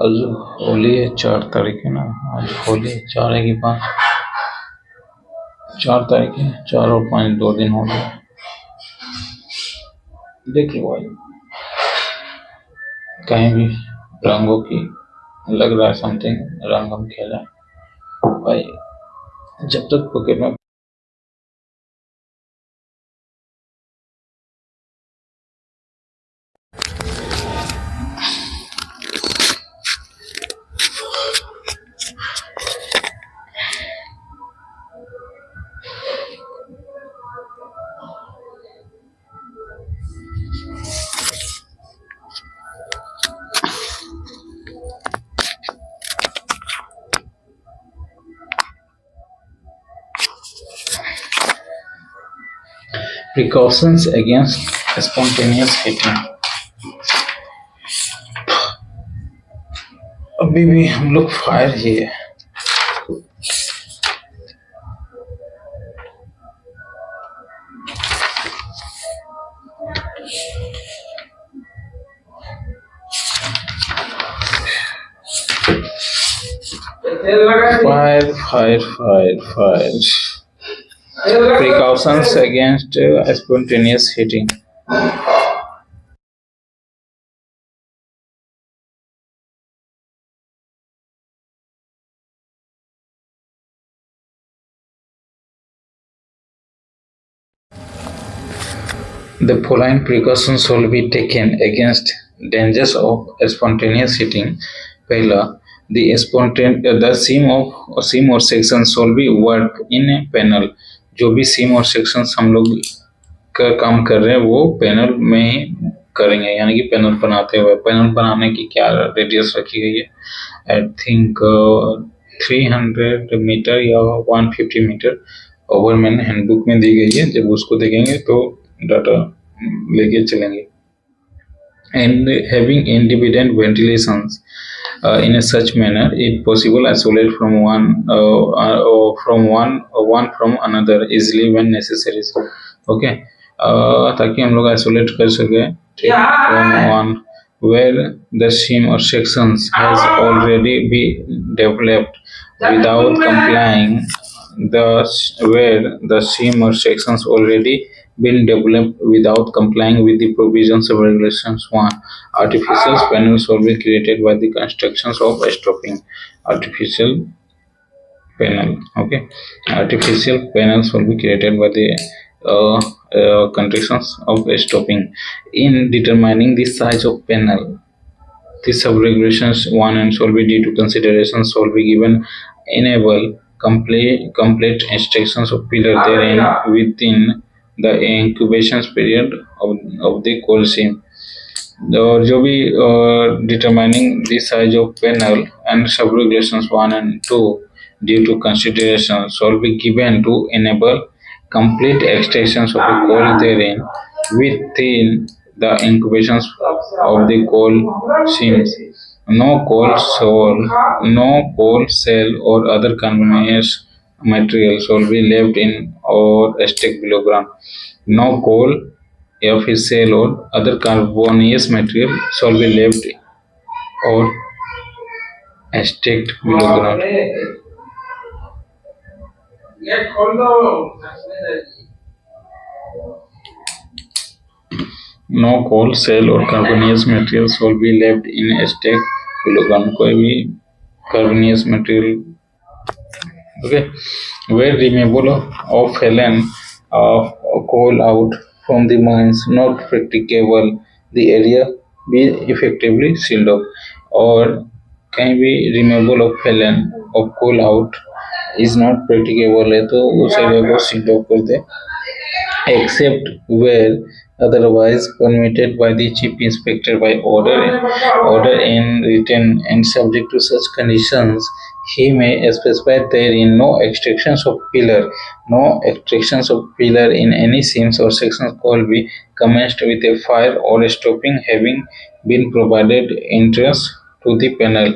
आज होली है, 4 तारीख है ना। आज होली है, 4 है कि 5? 4 तारीख है। 4 और 5 2 दिन हो गए। देख लो भाई, कहीं भी रंगों की लग रहा है समथिंग, रंग हम खेला भाई। जब तक पॉकेट में precautions against spontaneous hitting। अभी भी हम लोग फायर ही है। Fire fire fire fire. Precautions against spontaneous heating। The following precautions will be taken against dangers of spontaneous heating। पहला, the seam or sections will be work in a panel। जो भी seam और sections हम लोग का काम कर रहे हैं वो पैनल में ही करेंगे, यानी कि पैनल बनाते हुए। पैनल बनाने की क्या रेडियस रखी गई है? आई थिंक 300 मीटर या 150 मीटर ओवर मैंने हैंडबुक में दी गई है। जब उसको देखेंगे तो डाटा लेके चलेंगे। And having independent ventilations in a such manner, if possible, isolate from one from another easily when necessary। Okay, ताकि हम लोग आइसोलेट कर सके from one where the seam or sections has already been developed without complying where the seam or sections already been developed without complying with the provisions of regulations 1। Artificial panels will be created by the constructions of stopping artificial panel। Okay, artificial panels will be created by the constructions of stopping। In determining the size of panel, the sub-regulations 1 and shall be due to considerations shall be given enable complete instructions of pillar therein within the incubation period of the cold seam। और जो भी determining the size of panel and sub-regulations 1 and 2 due to consideration shall be given to enable complete extractions of the coal therein within the incubations of the coal seams। No coal cell or other carbonous material shall be left in or stacked below ground। No coal या फिर cell or other carbonous material shall be left or stacked below ground। No coal cell or carbonous material shall be left in a stack below ground। कोई भी carbonous material, okay, where removal of fallen coal out from the mines not practicable, the area be effectively sealed off। और कहीं भी removal of fallen of coal out is not practicable है तो उस area को seal of कर दे, except where otherwise permitted by the chief inspector by order in written and subject to such conditions he may specify therein no extractions of pillar in any seams or sections could be commenced with a fire or stopping having been provided entrance to the panel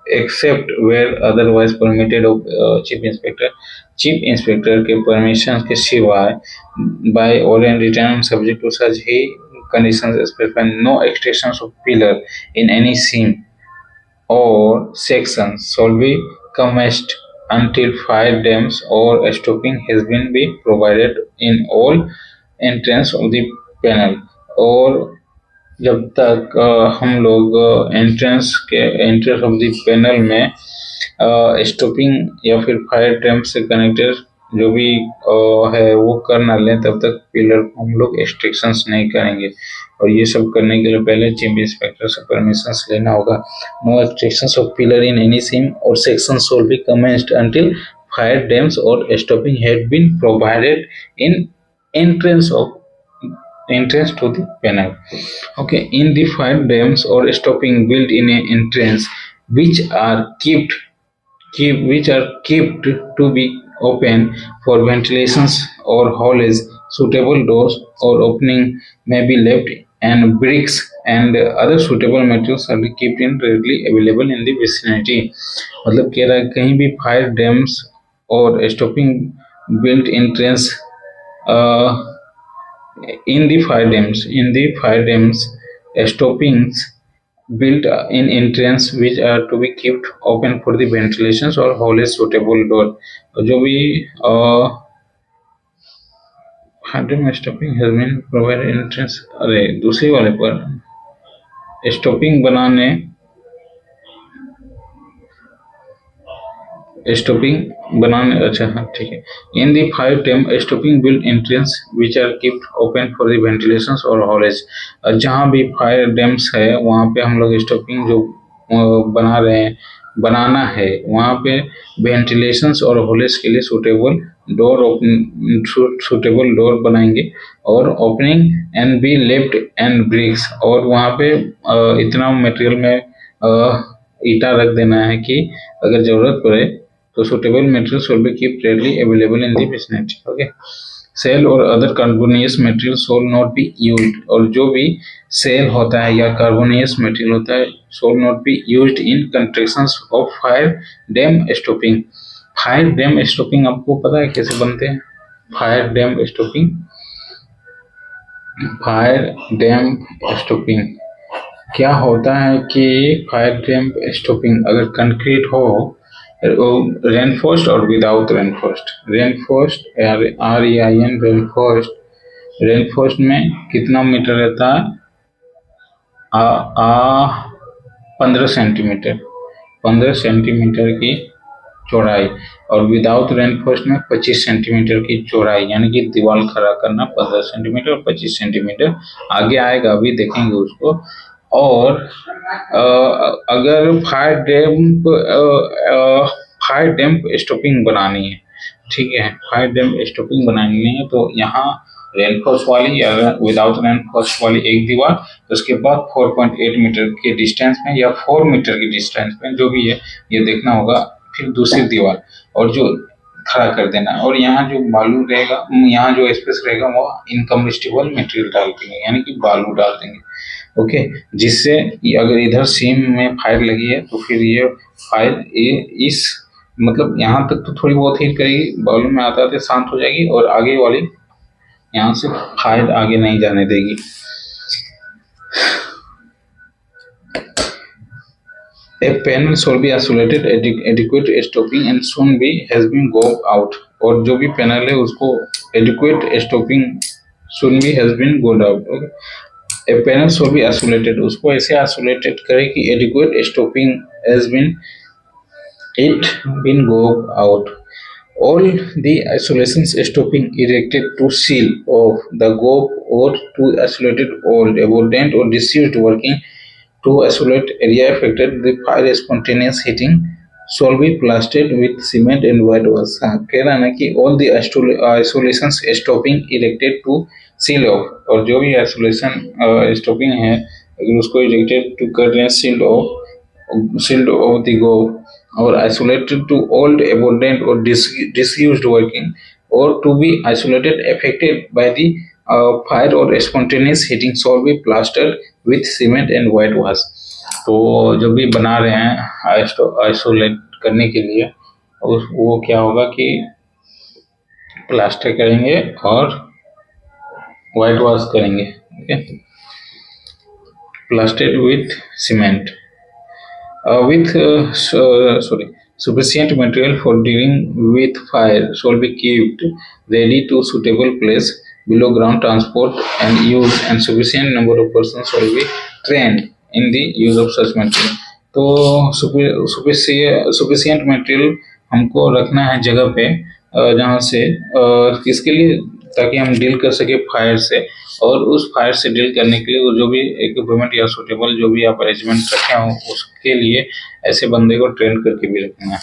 except where otherwise permitted of chief inspector के permission के सिवाय by order and written subject to such he conditions specify no extractions of pillar in any seam or sections shall be commenced until fire dams or stopping has been be provided in all entrance of the panel। और जब तक हम लोग entrance of the panel में stopping या फिर fire dam से connected जो भी है वो कर ना लें, तब तक पिलर को हम लोग एक्सट्रैक्शंस नहीं करेंगे। और ये सब करने के लिए पहले चीफ इंस्पेक्टर से परमिशन लेना होगा। No extractions of pillar in any seam और section shall be commenced until fire dams और stopping had been provided in entrance of entrance to the panel। Okay, in the fire dams or stopping built in an entrance which are kept to be open for ventilations or haulage, suitable doors or opening may be left and bricks and other suitable materials are kept in readily available in the vicinity। मतलब कह रहा है कहीं भी fire dams और stopping built entrance in the fire dams stoppings built in entrance which are to be kept open for the ventilations or haulage suitable door। जो भी fire dam stopping has been provided entrance, अरे दूसरी वाले पर stopping बनाने अच्छा हाँ ठीक है। इन दी फाइव टेम stopping build entrance which are kept open for the ventilations और हॉलेज। जहाँ भी फायर डैम्स है वहाँ पे हम लोग स्टॉपिंग जो बनाना है वहाँ पे वेंटिलेशंस और हॉलेज के लिए सुटेबल डोर बनाएंगे और opening and be left and bricks, और वहाँ पे इतना मटेरियल में ईटा रख देना है कि अगर जरूरत पड़े तो suitable materials will be kept readily available in the vicinity। Okay, shale और other carbonaceous material should not be used, और जो भी सेल होता है या कार्बोनियस मटेरियल होता है should not be used in constructions of fire dam stopping। Fire dam stopping आपको पता है कैसे बनते हैं? फायर डैम स्टॉपिंग क्या होता है कि फायर डैम स्टॉपिंग अगर कंक्रीट हो रेनफोर्स्ड और विदाउट रेनफोर्स्ड REIN रेनफोर्स्ड में कितना मीटर रहता है? 15 सेंटीमीटर की चौड़ाई, और विदाउट रेनफोर्स्ड में 25 सेंटीमीटर की चौड़ाई, यानी कि दीवार खड़ा करना 15 सेंटीमीटर और 25 सेंटीमीटर आगे आएगा, अभी देखेंगे उसको। और अगर फायर डैम स्टॉपिंग बनानी है, ठीक है, फायर डैम स्टॉपिंग बनानी है तो यहाँ रेनफोर्स वाली या विदाउट रेनफोर्स वाली एक दीवार, तो उसके बाद 4.8 मीटर के डिस्टेंस में या 4 मीटर के डिस्टेंस में जो भी है ये देखना होगा, फिर दूसरी दीवार और जो खड़ा कर देना, और यहाँ जो बालू रहेगा, यहाँ जो स्पेस रहेगा वो इनकम्बस्टिबल मटेरियल डाल देंगे, यानी कि बालू डाल देंगे। ओके, जिससे अगर इधर सीम में फायर लगी है तो फिर ये फायर इस मतलब यहाँ तक तो थोड़ी बहुत हीट करेगी, बालू में आते आते शांत हो जाएगी और आगे वाली यहाँ से फायर आगे नहीं जाने देगी। A panel should be isolated, adequate stopping and soon be has been go out। और जो भी पैनल है उसको adequate stopping soon be has been go out। Okay? A panel should be isolated, उसको ऐसे isolated करे कि adequate stopping has been go out। All the isolations stopping erected to seal off the gap or to isolate all abundant or disused working to isolate area affected the fire spontaneous heating shall be plastered with cement and whitewash। हाँ, कह रहा ना कि all the isolations stopping erected to seal off, और जो भी isolation stopping है अगर उसको erected to कर रहे हैं sealed off the gap or isolated to all abundant or disused working or to be isolated affected by the fire or spontaneous heating shall be plastered with cement and whitewash। तो जो भी बना रहे हैं isolate करने के लिए वो क्या होगा कि प्लास्टर करेंगे और व्हाइट वॉश करेंगे। Okay, plastered with cement. with sufficient material for dealing with fire shall be kept ready to suitable place below ground transport and use, and sufficient number of persons shall be trained in the use of such material. तो sufficient material हमको रखना है जगह पे जहाँ से किसके लिए, ताकि हम डील कर सके फायर से, और उस फायर से डील करने के लिए वो जो भी इक्विपमेंट या सुटेबल जो भी आप अरेंजमेंट रखे हो उसके लिए ऐसे बंदे को ट्रेन करके भी रखना है.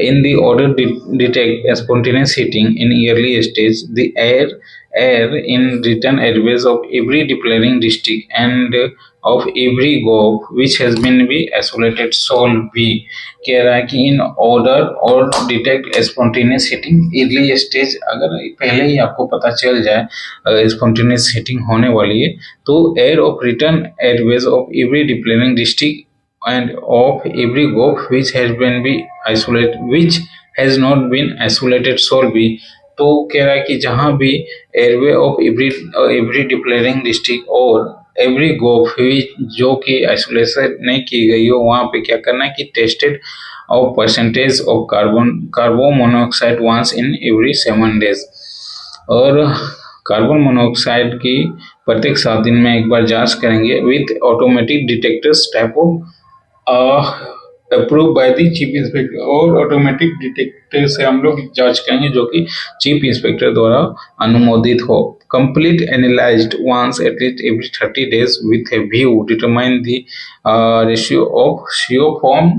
In the order detect spontaneous heating in early stage, the air in written airways of every deploying district and of every group which has been be isolated shall be. कह रहा है कि इन ऑर्डर और detect spontaneous heating early stage, अगर पहले ही आपको पता चल जाए स्पॉन्टेनियस हीटिंग होने वाली है, तो air of return airways of every depillaring district and of every group which has not been isolated shall be. तो कह रहा है कि जहां भी airway of every depillaring district और एवरी ग्रुप जो कि आइसोलेशन नहीं की गई हो, वहां पे क्या करना है कि tested of percentage of carbon monoxide once in every 7 days, और कार्बन मोनोऑक्साइड की प्रत्येक 7 दिन में एक बार जांच करेंगे with automatic detectors type of approve by the chief inspector, और ऑटोमेटिक डिटेक्टर से हम लोग जांच करेंगे जो कि चीफ इंस्पेक्टर द्वारा अनुमोदित हो. Complete analysed once at least every 30 days with a view determine the ratio of CO form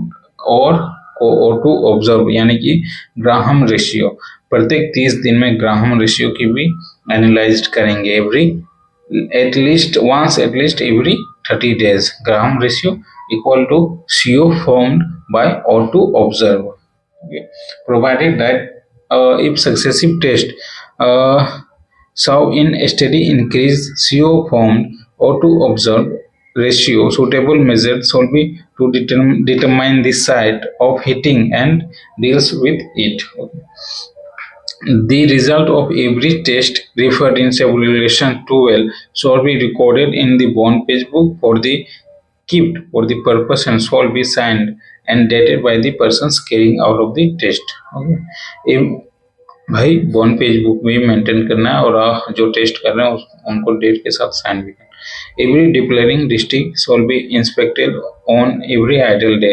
और O2 ऑब्जर्व, यानी कि ग्राहम रेशियो. प्रत्येक 30 दिन में ग्राहम रेशियो की भी एनालाइज करेंगे at least every 30 days. Graham ratio equal to CO formed by O2 observed. Okay. Provided that if successive test show in steady increase CO formed O2 observed ratio, suitable measures shall be to determine the site of heating and deals with it. Okay. The result of every test referred in Regulation 12 shall be recorded in the bond page book for the kept for the purpose and shall be signed and dated by the persons carrying out of the test. Okay. भाई bond page book भी maintain करना है और जो test कर रहे हैं उनको डेट के साथ साइन भी करना. Every depillaring district shall be inspected on every idle day.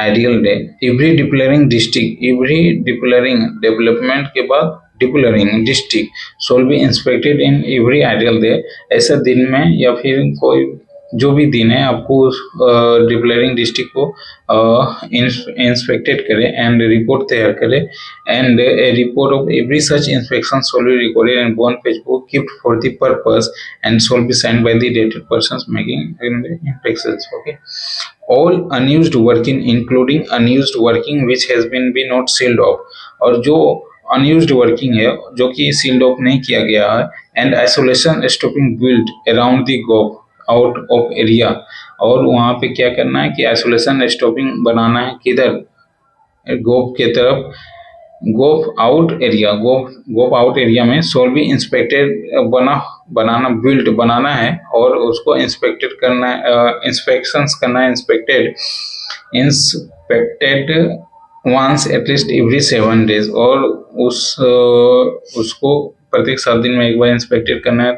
Every depillaring district, every depillaring development के बाद depillaring district shall be inspected in every idle day. ऐसा दिन में या फिर कोई जो भी दिन है आपको डिप्लेयरिंग डिस्ट्रिक्ट को इंस्पेक्टेड करे एंड रिपोर्ट तैयार करे, and A report of every such inspection shawl be recorded in bond page book kept for the purpose and shawl B signed by the dated persons making in the inspections. Okay. All unused working including unused working which has been not sealed off, और जो unused working है जो कि sealed off नहीं किया गया है, and isolation stopping built around the group out of area, और वहाँ पे क्या करना है कि isolation stopping बनाना है किधर, ग्रुप के तरफ, गोप आउट एरिया में शॉल बी इंस्पेक्टेड बनाना है और उसको इंस्पेक्टेड करना है, इंस्पेक्शंस करना है, inspected once at least every 7 days, और उसको प्रत्येक 7 दिन में एक बार इंस्पेक्टेड करना है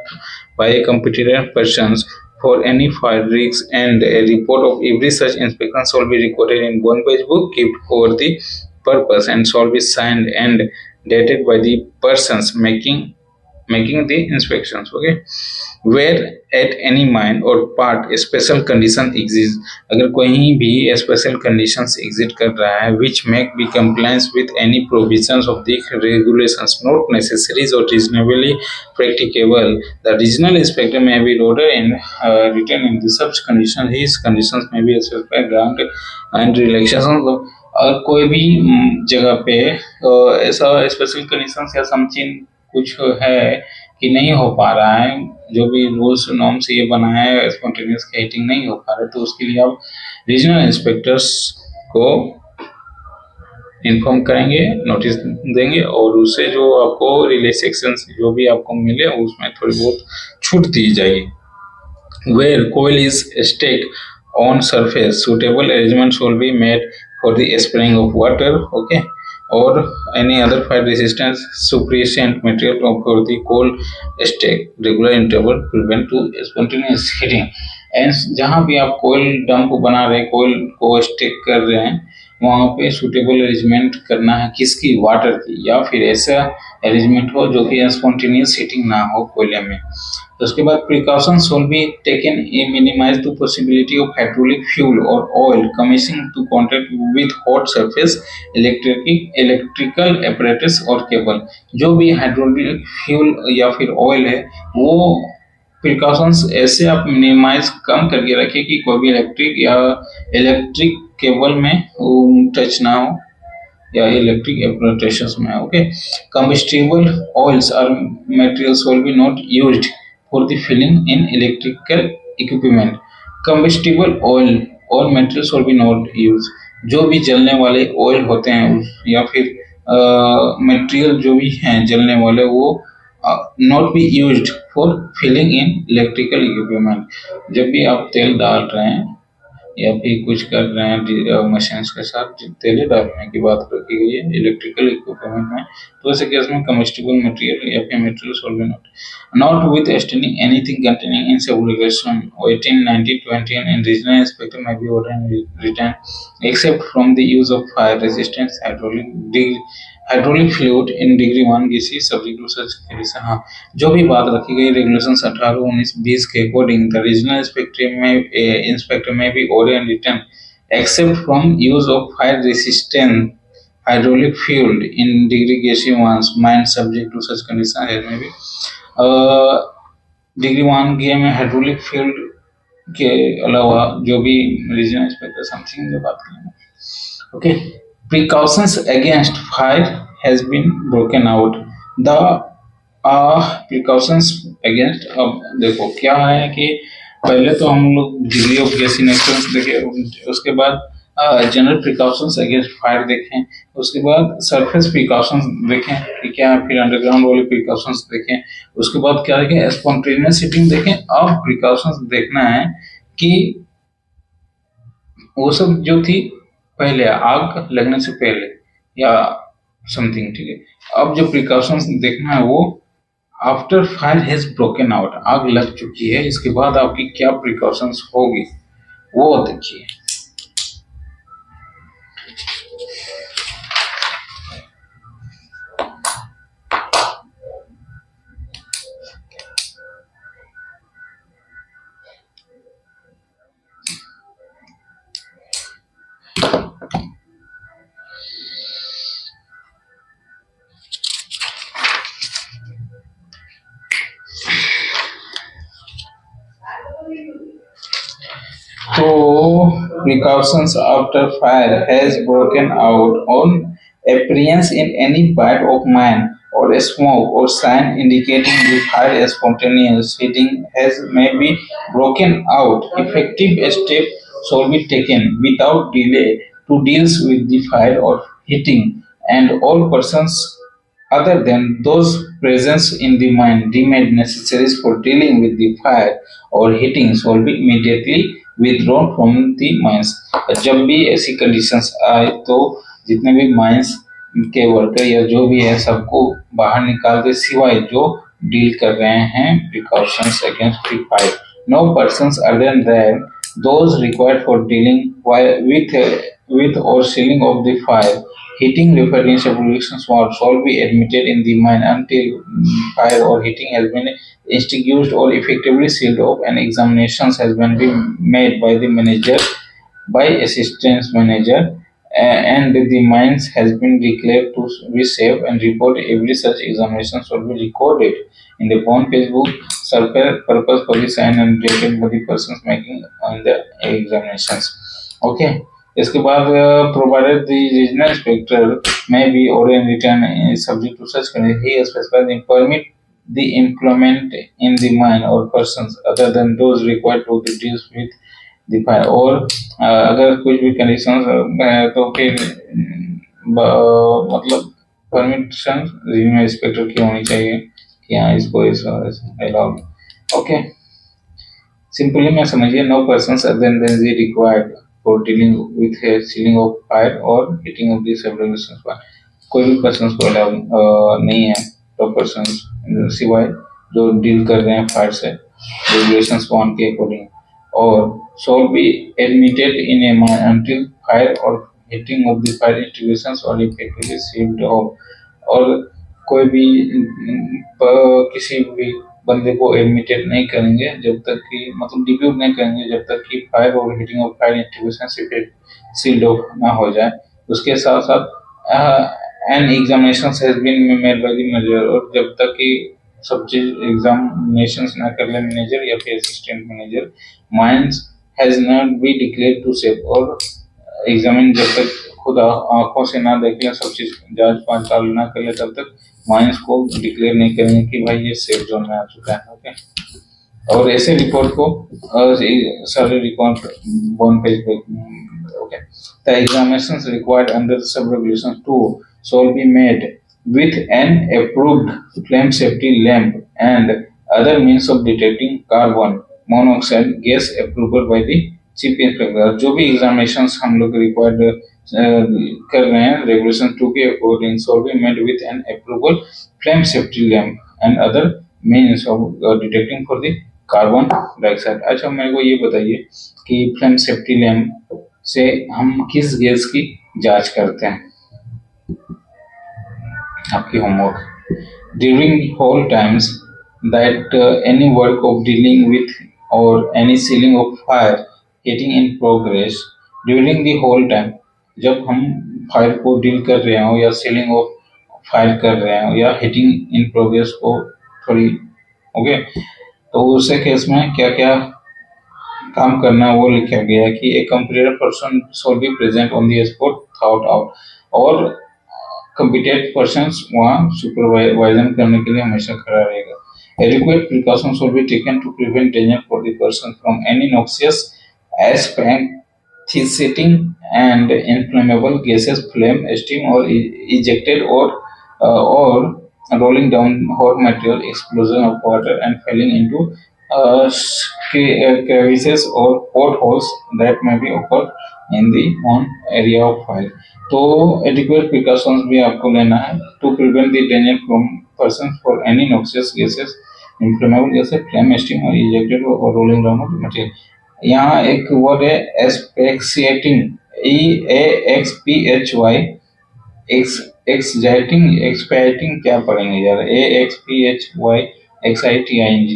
bye competent persons for any fire risks, and a report of every such inspection shall be recorded in one page book kept for the purpose and shall be signed and dated by the persons making the inspections. Okay. Where at any mine or part a special condition exists, अगर कहीं भी special conditions exist कर रहा है which make be compliance with any provisions of the regulations not necessary or reasonably practicable, the regional inspector may be ordered and written in the such condition. His conditions may be specified grant and relaxations. और कोई भी जगह पे ऐसा special conditions या something कुछ है कि नहीं हो पा रहा है, जो भी रूल्स नॉर्म्स ये बना है स्पॉन्टेनियस हीटिंग नहीं हो पा रहा है, तो उसके लिए आप रीजनल इंस्पेक्टर्स को इन्फॉर्म करेंगे, नोटिस देंगे, और उससे जो आपको रिलैक्सेशंस जो भी आपको मिले उसमें थोड़ी बहुत छूट दी जाएगी. Where coil is stuck on surface, suitable arrangements will be made for the spraying of water, okay, or any other fire resistance suppressant material for the cold stack regular interval prevent to spontaneous heating. And जहाँ भी आप कोयल dump बना रहे हैं, कोयल को stake कर रहे हैं, वहाँ पे सुटेबल अरेंजमेंट करना है किसकी, वाटर की, या फिर ऐसा अरेंजमेंट हो जो कि स्पॉन्टेनियस हीटिंग ना हो कोयले में। तो उसके बाद precautions will be taken a minimise the possibility of hydraulic fuel और oil coming to contact with hot surface electrical apparatus और केबल। जो भी हाइड्रोलिक फ्यूल या फिर ऑयल है वो प्रिकॉशंस ऐसे आप मिनिमाइज कम करके रखिए कि कोई भी इलेक्ट्रिक केबल में टच ना हो या इलेक्ट्रिक एप्लीकेशंस में, ओके। कंबस्टिबल ऑयल्स और materials will be not used for the filling in electrical equipment. Combustible oil और materials will be not use, जो भी जलने वाले ऑयल होते हैं या फिर मटेरियल जो भी हैं जलने वाले वो not be used for filling in electrical equipment. जब भी आप तेल डाल रहे हैं या फिर कुछ कर रहे हैं मशीन के साथ, तेल डालने की बात रखी गई है इलेक्ट्रिकल इक्विपमेंट में, तो ऐसे केस में कम्बस्टिबल मटेरियल या फिर material will be not with extending anything containing in segregation 18 90 20 and regional inspector may be ordered and written except from the use of fire resistant hydraulic fluid in degree 1 किसी subject to such condition. हाँ, जो भी बात रखी गई regulations 18 19 20 के according the regional inspector may by order and return except from use of fire resistant hydraulic fuel in degree gassy ones mind subject to such condition है में भी डिग्री 1 के में हाइड्रोलिक फ्यूल के अलावा जो भी रीजनल इंस्पेक्टर समथिंग जो बात करेंगे, okay. Precautions against fire has been broken out. The precautions against, अब देखो क्या है कि पहले तो हम लोग डिग्री ऑफ गैसिनेशन देखे, उसके बाद जनरल प्रिकॉशंस अगेंस्ट फायर देखें, उसके बाद सरफेस प्रिकॉशंस देखें कि क्या, फिर अंडरग्राउंड वाले प्रिकॉशंस देखें, उसके बाद क्या देखें, स्पॉन्टेनियस हीटिंग देखें। अब प्रिकॉशंस देखना है कि वो सब जो थी पहले आग लगने से पहले या समथिंग, ठीक है। अब जो प्रिकॉशंस देखना है वो after fire has broken out, आग लग चुकी है, इसके बाद आपकी क्या प्रिकॉशंस होगी वो देखिए। So, precautions after fire has broken out on appearance in any part of mine or a smoke or sign indicating the fire spontaneous heating has may be broken out. Effective steps shall be taken without delay to deal with the fire or heating, and all persons other than those present in the mine deemed necessary for dealing with the fire or heating shall be immediately withdrawn from the mines। जब भी ऐसी conditions आए तो जितने भी mines के worker या जो भी है सबको बाहर निकाल दे, सिवाय जो डील कर रहे हैं precautions against the fire. No persons other than those required for dealing with or sealing of the fire heating reference applications shall be admitted in the mine until fire or heating has been extinguished or effectively sealed off and examinations has been made by the manager by assistant manager and the mines has been declared to be safe and report every such examination shall be recorded in the bond Facebook surface purpose for the sign and dated by the persons making on the examinations, okay। इसके बाद provided the regional inspector may be order in return subject to such condition he specified the permit the employment in the mine और persons other than those required to deal with the fire. और अगर कुछ भी conditions तो फिर मतलब permission regional inspector की होनी चाहिए कि हाँ इसको अलाउ, ओके। सिंपली मैं समझिए no persons other than the required for dealing with sealing of fire और heating of the subregulations fire. कोई भी पर्सन्स को अलाउ नहीं है, तो पर्सन्स सिवाय जो डील कर रहे हैं फायर से रेगुलेशंस वन के अकॉर्डिंग, और shall be admitted in a mine until fire और heating of the fire installations और इफेक्टिवली सील्ड ऑफ। और कोई भी किसी भी बंदे को एडमिटेड नहीं करेंगे जब तक कि मतलब डिब्यूट नहीं करेंगे जब तक कि फायर और heating of fire installation sealed off ना हो जाए। उसके साथ साथ an examination has been made by the manager, और जब तक कि सब चीज एग्जामिनेशन ना कर ले मैनेजर या फिर assistant manager, mines has not be declared to safe, और एग्जामिन जब तक खुद आंखों से ना देख ले, सब चीज जांच पड़ताल ना कर ले, तब तक माइंस को डिक्लेयर नहीं करेंगे कि भाई ये सेफ जोन में आ चुका है। ओके, और ऐसे रिपोर्ट को सारे रिकॉर्ड वन पेज पे okay. The examinations required under sub regulations two shall be made with an approved flame safety lamp and other means of detecting carbon monoxide gas approval by the chief inspector. जो भी examinations हम लोग required कर रहे हैं regulation 2 के according shawl be made with an approval flame safety lamp and other means of detecting for the carbon dioxide. अच्छा मेरे को ये बताइए कि फ्लेम सेफ्टी लैम्प से हम किस गैस की जांच करते हैं? आपकी homework, during whole times that any work of dealing with or any sealing of fire heating in progress during the whole time, जब हम फायर को डील कर रहे हो या सीलिंग ऑफ फायर कर रहे हो या हीटिंग इन प्रोग्रेस को थोड़ी ओके, तो उसे केस में क्या क्या काम करना है वो लिखा गया है कि a computer person shall be present on the spot thought out, और competent persons वहाँ सुपरवाइजन करने के लिए हमेशा खड़ा रहेगा। Adequate precautions will be taken to prevent danger for the person from any noxious, asphyxiating and inflammable gases, flame, steam, or ejected or rolling down hot material, explosion of water, and falling into crevices or potholes that may be occurred in the on area of fire। तो adequate precautions भी आपको लेना है to prevent the danger from person for any noxious gases, inflammable gases, flame, steam और ejected और rolling down of material. यहाँ एक word है एस्पेक्सिएटिंग, EAXPHY, एक्सजाइटिंग, एक्सपाइटिंग क्या पढ़ेंगे यार, AXPHY XITING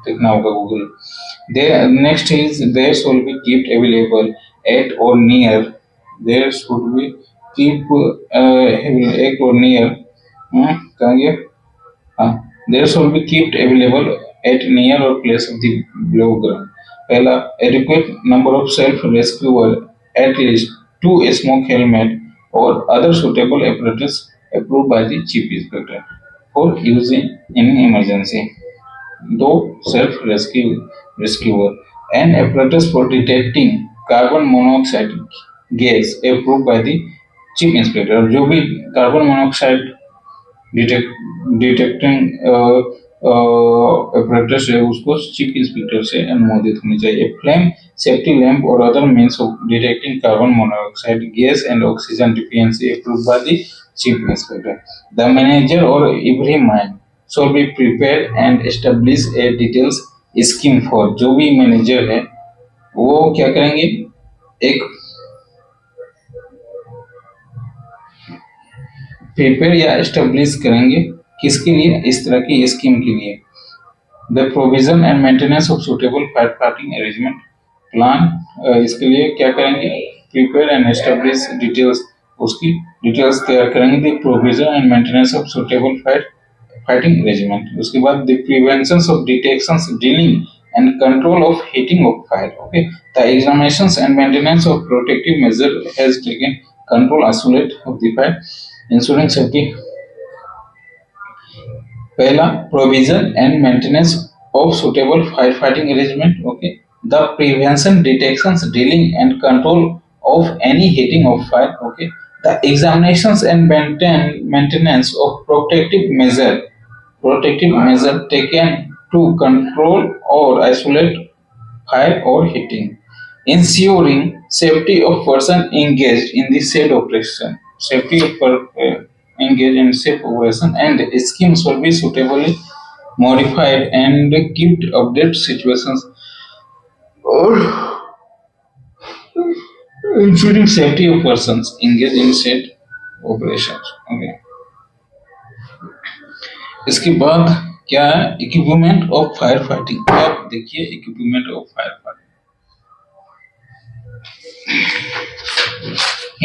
देखना होगा Google. Next is there shall be keeped available at और near, there should be keep एक or near कहेंगे there should be kept available at near or place of the below ground। पहला adequate number of self rescuer, at least 2 smoke helmet or other suitable apparatus approved by the chief inspector for use in emergency। 2 self rescuer and apparatus for detecting carbon monoxide gas approve by the chief inspector. जो भी carbon monoxide detecting apparatus है उसको chief inspector से अनुमोदित होनी चाहिए। Flame safety lamp और other means of detecting carbon monoxide gas and oxygen deficiency approve by the chief inspector. The manager और every man shall be prepare and establish a details scheme for. जो भी manager है वो क्या करेंगे, एक prepare या एस्टेब्लिश करेंगे किसके लिए, इस तरह की स्कीम के लिए। The provision and maintenance of suitable fire fighting arrangement plan, इसके लिए क्या करेंगे, प्रिपेयर एंड एस्टेब्लिश डिटेल्स, उसकी डिटेल्स तैयार करेंगे। The provision and maintenance of suitable fire fighting arrangement. उसके बाद the prevention of detections, dealing and control of heating of fire। Okay, the examinations and maintenance of protective measure has taken control isolate of the fire, ensuring safety। पहला provision and maintenance of suitable firefighting arrangement। Okay, the prevention, detections, dealing and control of any heating of fire। Okay, the examinations and maintenance of protective measure taken to control or isolate fire or heating. Ensuring safety of person engaged in the said operation. Safety of engaged in said operation and schemes will be suitably modified and kept update situations or ensuring safety of persons engaged in said operations. Okay. इसके बाद क्या है equipment of fire fighting. अब देखिए equipment of fire fighting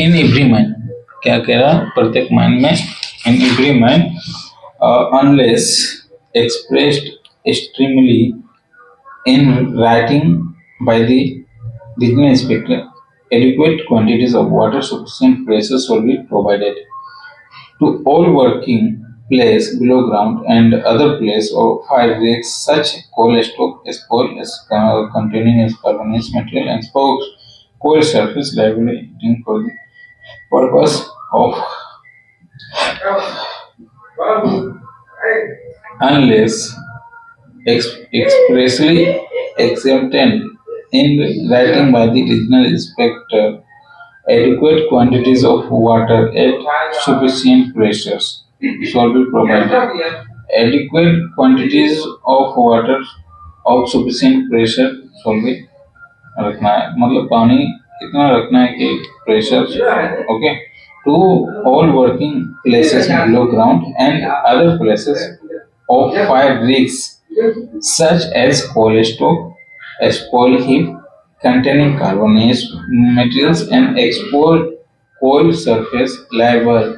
in every mine क्या कह रहा प्रत्येक माइन में in every mine unless expressed extremely in writing by the regional inspector adequate quantities of water sufficient pressures will be provided to all working place below ground and other place or fire rigs such coal stock spoil containing carbonate material and spokes coal surface liability for the purpose of unless expressly exempted in writing by the regional inspector adequate quantities of water at sufficient pressures shall be provided. Adequate quantities of water of sufficient pressure shall be रखना है मतलब पानी इतना रखना है कि pressure okay to all working places below ground and other places of fire rigs such as coal stock, a spoil heap containing carbonate materials and exposed coal surface liable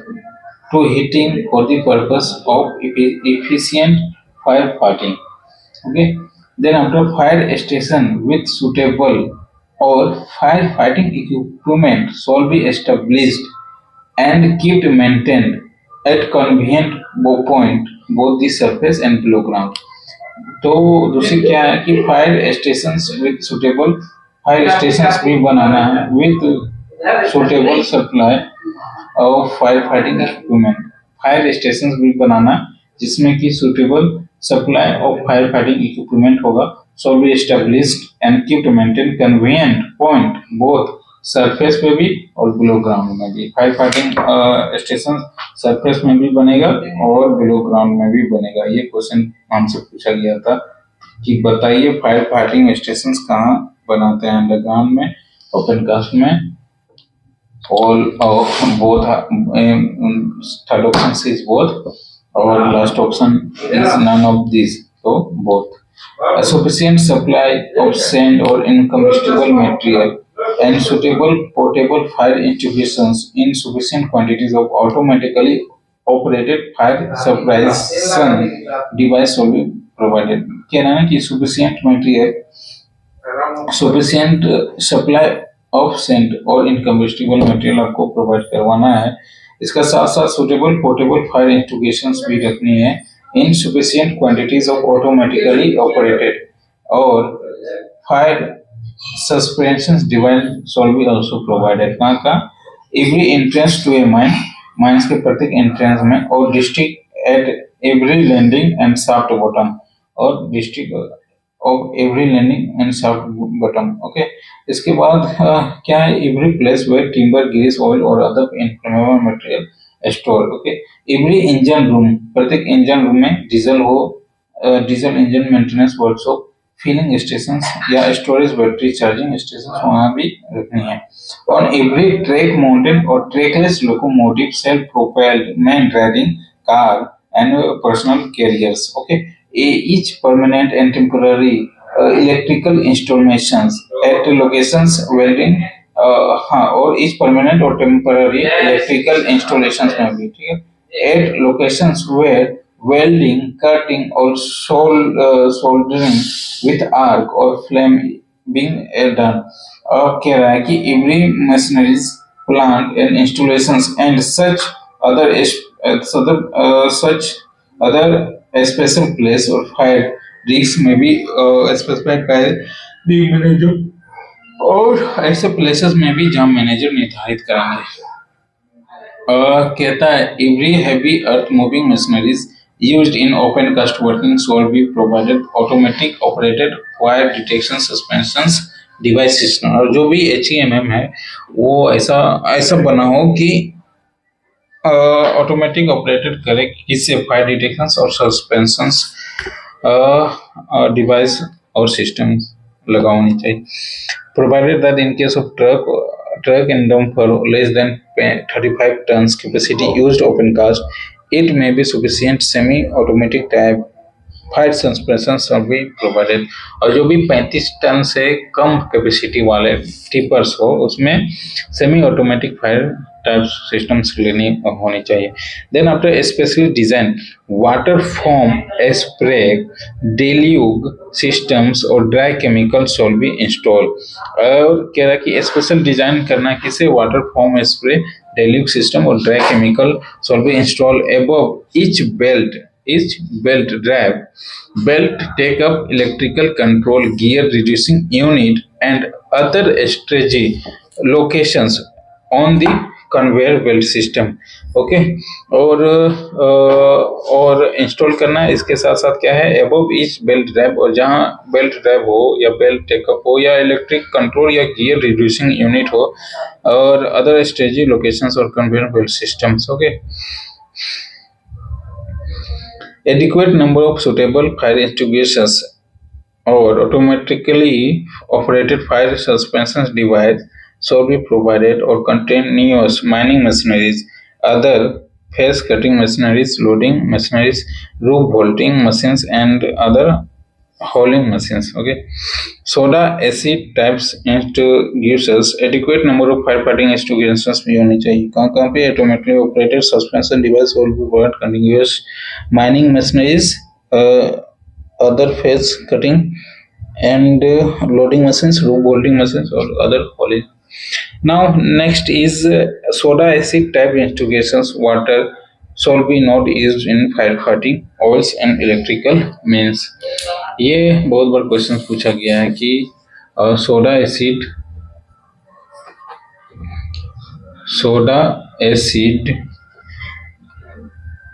to heating for the purpose of efficient firefighting. Okay. Then after fire station with suitable or firefighting equipment shall be established and kept maintained at convenient point both the surface and below ground. तो दूसरी क्या है कि fire stations with suitable fire stations भी बनाना है with suitable supply of fire fighting equipment. Fire stations भी बनाना जिसमें कि suitable supply of fire fighting equipment होगा शall be established and kept maintained convenient point both surface पे भी और बिलो ग्राउंड में भी। फायर फाइटिंग स्टेशन सरफेस में भी बनेगा और बिलो ग्राउंड में भी बनेगा। ये क्वेश्चन हमसे पूछा गया था कि बताइए फायर फाइटिंग स्टेशन कहाँ बनाते हैं, अंडरग्राउंड में, ओपन कास्ट में, all both third option is both और last option is none of this, तो both. A sufficient supply of sand or incombustible material and suitable portable fire extinguishers in sufficient quantities of automatically operated fire suppression device will be provided। कहना है कि sufficient material, sufficient supply of sand और incombustible material आपको provide करवाना है। इसका साथ साथ suitable portable fire extinguishers भी रखनी है in sufficient quantities of automatically operated or fire suspension device shall be also provided। कहाँ का every entrance to a mine, mines के प्रत्येक entrance में और district at every landing and shaft bottom और district of every landing and shaft bottom। okay। इसके बाद क्या है every place where timber, grease, oil or other inflammable material store. Okay. Every engine room, प्रत्येक engine room में diesel हो, diesel engine maintenance workshop, filling station या storage battery charging station वहां भी रखनी है। ऑन एवरी ट्रैक माउंटेन और trackless locomotive self propelled man driving car and personal carriers. Okay. Each permanent and temporary electrical installations at locations welding हाँ और each permanent और temporary electrical installation में भी, ठीक है। At locations where welding, cutting और soldering with arc और flame being done. और कह रहा है कि every machineries, plant and installations and such other special place और फायर रिस्क में भी स्पेसिफाइड बाय द मैनेजर और ऐसे प्लेसेस में भी जहां मैनेजर निर्धारित करेंगे। कहता है every heavy earth moving machineries used in open cast working shall be provided automatic operated fire detection suspensions device system. और जो भी HEMM है वो ऐसा ऐसा बना हो कि ऑटोमेटिक ऑपरेटेड करे, इससे फायर डिटेक्शन और सस्पेंशंस डिवाइस और सिस्टम लगा होनी चाहिए। Provided that in case of truck and dumper less than 35 tons capacity used open cast, it may be sufficient semi-automatic type fire suspension सब भी प्रोवाइडेड। और जो भी 35 टन से कम कैपेसिटी वाले टिपर्स हो उसमें semi automatic fire type systems लेनी होनी चाहिए। Then after specially design water foam spray deluge systems और dry chemical shall be install. और कह रहा है कि स्पेशल डिजाइन करना किसे, water foam spray deluge system और dry chemical shall be install above each belt drive belt take up electrical control gear reducing unit and other strategy locations on the conveyor belt system। Okay और install करना है। इसके साथ साथ क्या है, above each belt drive, और जहां बेल्ट ड्राइव हो या बेल्ट टेकअप हो या इलेक्ट्रिक कंट्रोल या गियर रिड्यूसिंग यूनिट हो और अदर स्ट्रेटेजी लोकेशंस और conveyor belt systems. Okay adequate number of suitable fire extinguishers or automatically operated fire suspension device shall be provided or continuous mining machineries, other face cutting machineries, loading machineries, roof bolting machines and other hauling machines। okay soda acid types extinguishers adequate number of firefighting extinguishers भी होनी चाहिए। कहाँ पे automatically operated suspension device will be provided continuous mining machineries, other face cutting and loading machines, roof bolting machines or other hauling। now next is soda acid type extinguishers water shall be not used in firefighting oils and electrical means। ये बहुत बार question पूछा गया है कि soda acid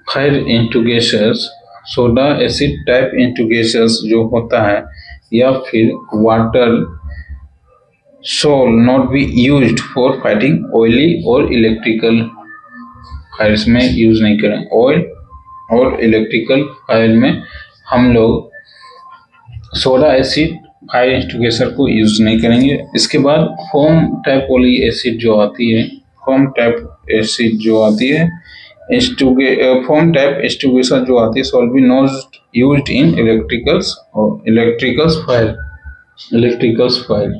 fire इंट्यूगेशंस, soda acid type इंट्यूगेशंस जो होता है या फिर water shall not be used for fighting oily और इलेक्ट्रिकल फायर्स में यूज नहीं करें। ऑयल और इलेक्ट्रिकल फायर में हम लोग सोडा एसिड फायर एक्सटिंग्विशर को यूज नहीं करेंगे। इसके बाद फोम टाइप वाली एसिड जो आती है, फोम टाइप एसिड जो आती है फोम टाइप एक्सटिंग्विशर जो आती है shawl B not used in electricals fire.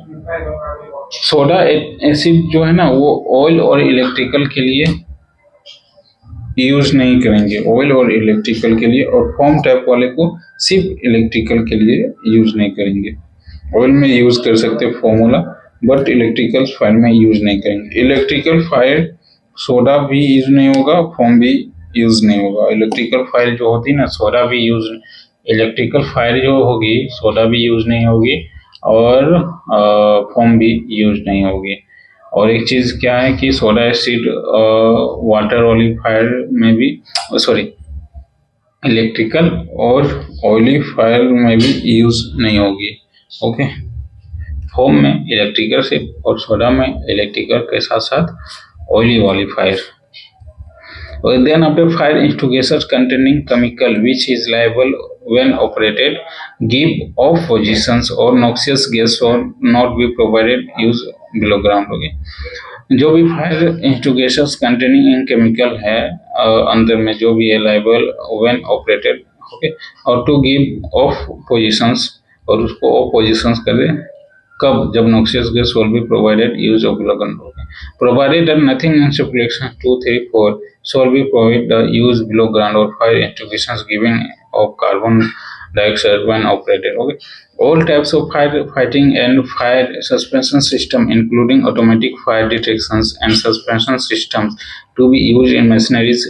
Soda acid जो है ना वो ऑयल और इलेक्ट्रिकल के लिए यूज नहीं करेंगे, ऑयल और इलेक्ट्रिकल के लिए, और फोम टाइप वाले को सिर्फ इलेक्ट्रिकल के लिए यूज नहीं करेंगे। ऑयल में यूज कर सकते हैं फॉर्मूला, बट इलेक्ट्रिकल फायर में यूज नहीं करेंगे। इलेक्ट्रिकल फायर सोडा भी यूज नहीं होगा, फोम भी यूज नहीं होगा। इलेक्ट्रिकल फायर जो होती है ना सोडा भी यूज, इलेक्ट्रिकल फायर जो होगी सोडा भी यूज नहीं होगी और फोम भी यूज नहीं होगी। और एक चीज क्या है कि सोडा एसिड वाटर वाली फायर में भी इलेक्ट्रिकल और ऑयली फायर में भी यूज नहीं होगी। ओके फोम में इलेक्ट्रिकल से और सोडा में इलेक्ट्रिकल के साथ साथ ऑयली वाली फायर। और then after fire extinguishers containing chemical which is liable when operated give off positions or noxious gas or not be provided use below ground। हो गया जो भी फायर एक्सटिंग्विशर्स कंटेनिंग इन केमिकल है अंदर में जो भी है लाइबल व्हेन ऑपरेटेड। ओके और टू गिव ऑफ पोजीशंस, और उसको ऑफ पोजीशंस करें कब, जब noxious gas will be provided use of below ground. Provided that nothing in subjection 2, 3, 4 shall be provided the use below ground or fire extinguishers giving of carbon dioxide when operated। okay all types of fire fighting and fire suspension system including automatic fire detections and suspension systems to be used in machineries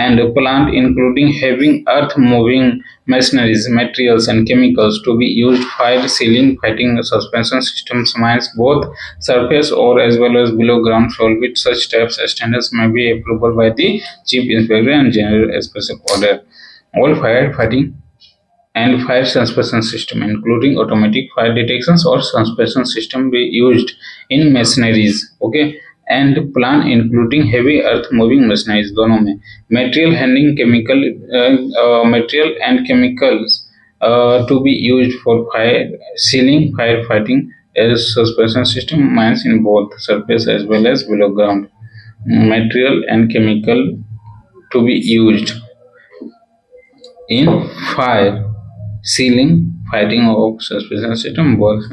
and plant including having earth moving machineries, materials and chemicals to be used fire sealing fighting suspension systems mines both surface or as well as below ground shall be such types standards may be approved by the chief inspector and general specific order। All firefighting and fire suspension system, including automatic fire detections or suspension system, be used in machineries. Okay, and plan including heavy earth moving machineries दोनों में material handling chemical material and chemicals to be used for fire sealing firefighting as suspension system mines in both surface as well as below ground. Material and chemical to be used in fire sealing fighting of suspension system works.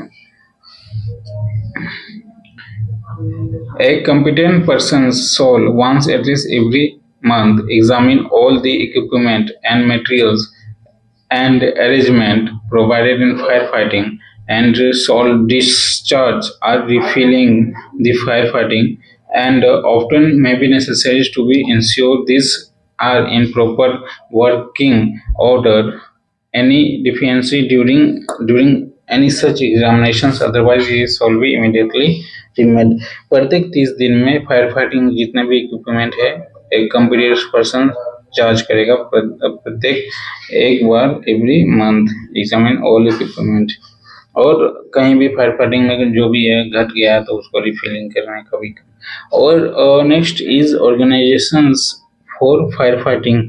A competent person shall once at least every month examine all the equipment and materials and arrangement provided in firefighting and shall discharge or refilling the firefighting and often may be necessary to be ensure these are in proper working order. Any deficiency during any such examinations otherwise he shall be immediately removed. प्रत्येक 30 दिन में fire fighting जितने भी equipment है एक competent person charge करेगा प्रत्येक एक बार every month examine all equipment और कहीं भी फायर फाइटिंग में जो भी है घट गया तो उसको रिफिलिंग करना है कभी और next is organisations for fire fighting.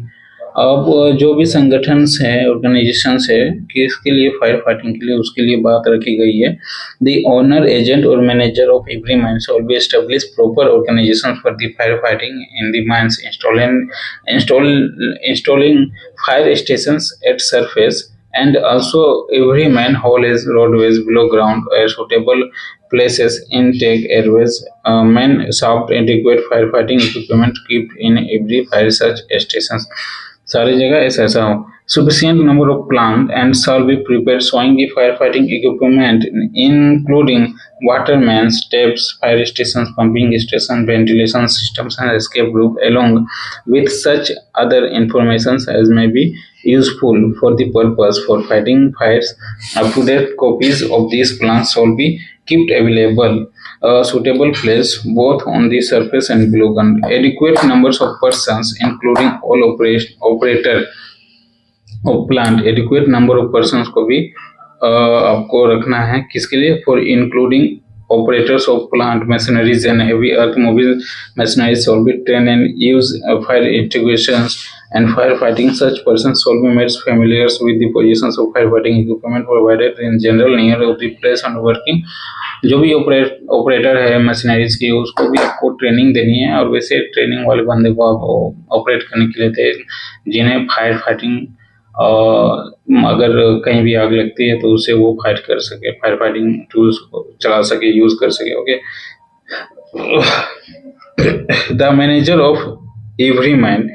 अब जो भी संगठन है ऑर्गेनाइजेशंस है कि इसके लिए फायर फाइटिंग के लिए उसके लिए बात रखी गई है द ओनर एजेंट और manager of every mines all be establish proper organisation for the fire fighting in the mines installing fire stations at surface and also every manhole is roadways below ground suitable places intake airways man shaft adequate firefighting equipment kept in every fire search stations सारी जगह ऐसा हो sufficient number of plant and shall be prepared showing the firefighting equipment including water mains taps fire stations pumping stations ventilation systems and escape group along with such other informations as may be useful for the purpose for fighting fires. Up to date copies of these plans shall be kept available a suitable place both on the surface and below ground. Adequate numbers of persons including all operator of plant adequate number of persons को भी आपको रखना है किसके लिए for including operators of plant machineries and heavy earth moving machineries shall be trained and use fire integrations and firefighting. Such persons shall be made familiar with the positions of firefighting equipment provided in general near of the place and working. जो भी operator है machineries की उसको भी आपको training देनी है और वैसे ट्रेनिंग वाले बंदे को आप ऑपरेट करने के लिए थे जिन्हें फायर फाइटिंग अगर कहीं भी आग लगती है तो उससे वो फाइट कर सके फायर फाइटिंग टूल्स को चला सके यूज कर सके okay the manager of every mine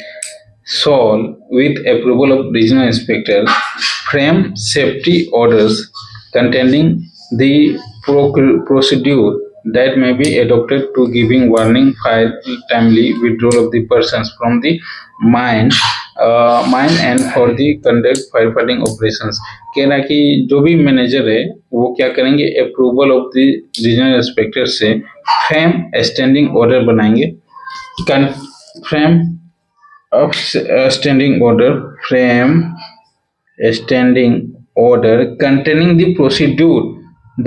shall with approval of regional inspector frame safety orders containing the procedure that may be adopted to giving warning fire timely withdrawal of the persons from the mine and for the conduct firefighting operations. कह रहा कि जो भी manager है वो क्या करेंगे approval of the regional inspector से फ्रेम स्टैंडिंग ऑर्डर बनाएंगे frame of standing order containing the procedure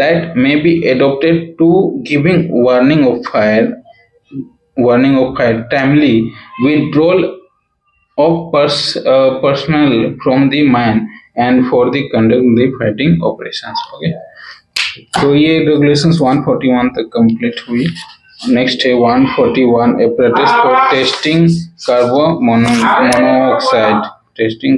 that may be adopted to giving warning of fire timely withdrawal of personnel from the mine and for the conduct the fighting operations. Okay, तो ये regulations 141 तक complete हुई. Next है 141 apparatus for testing carbon monoxide testing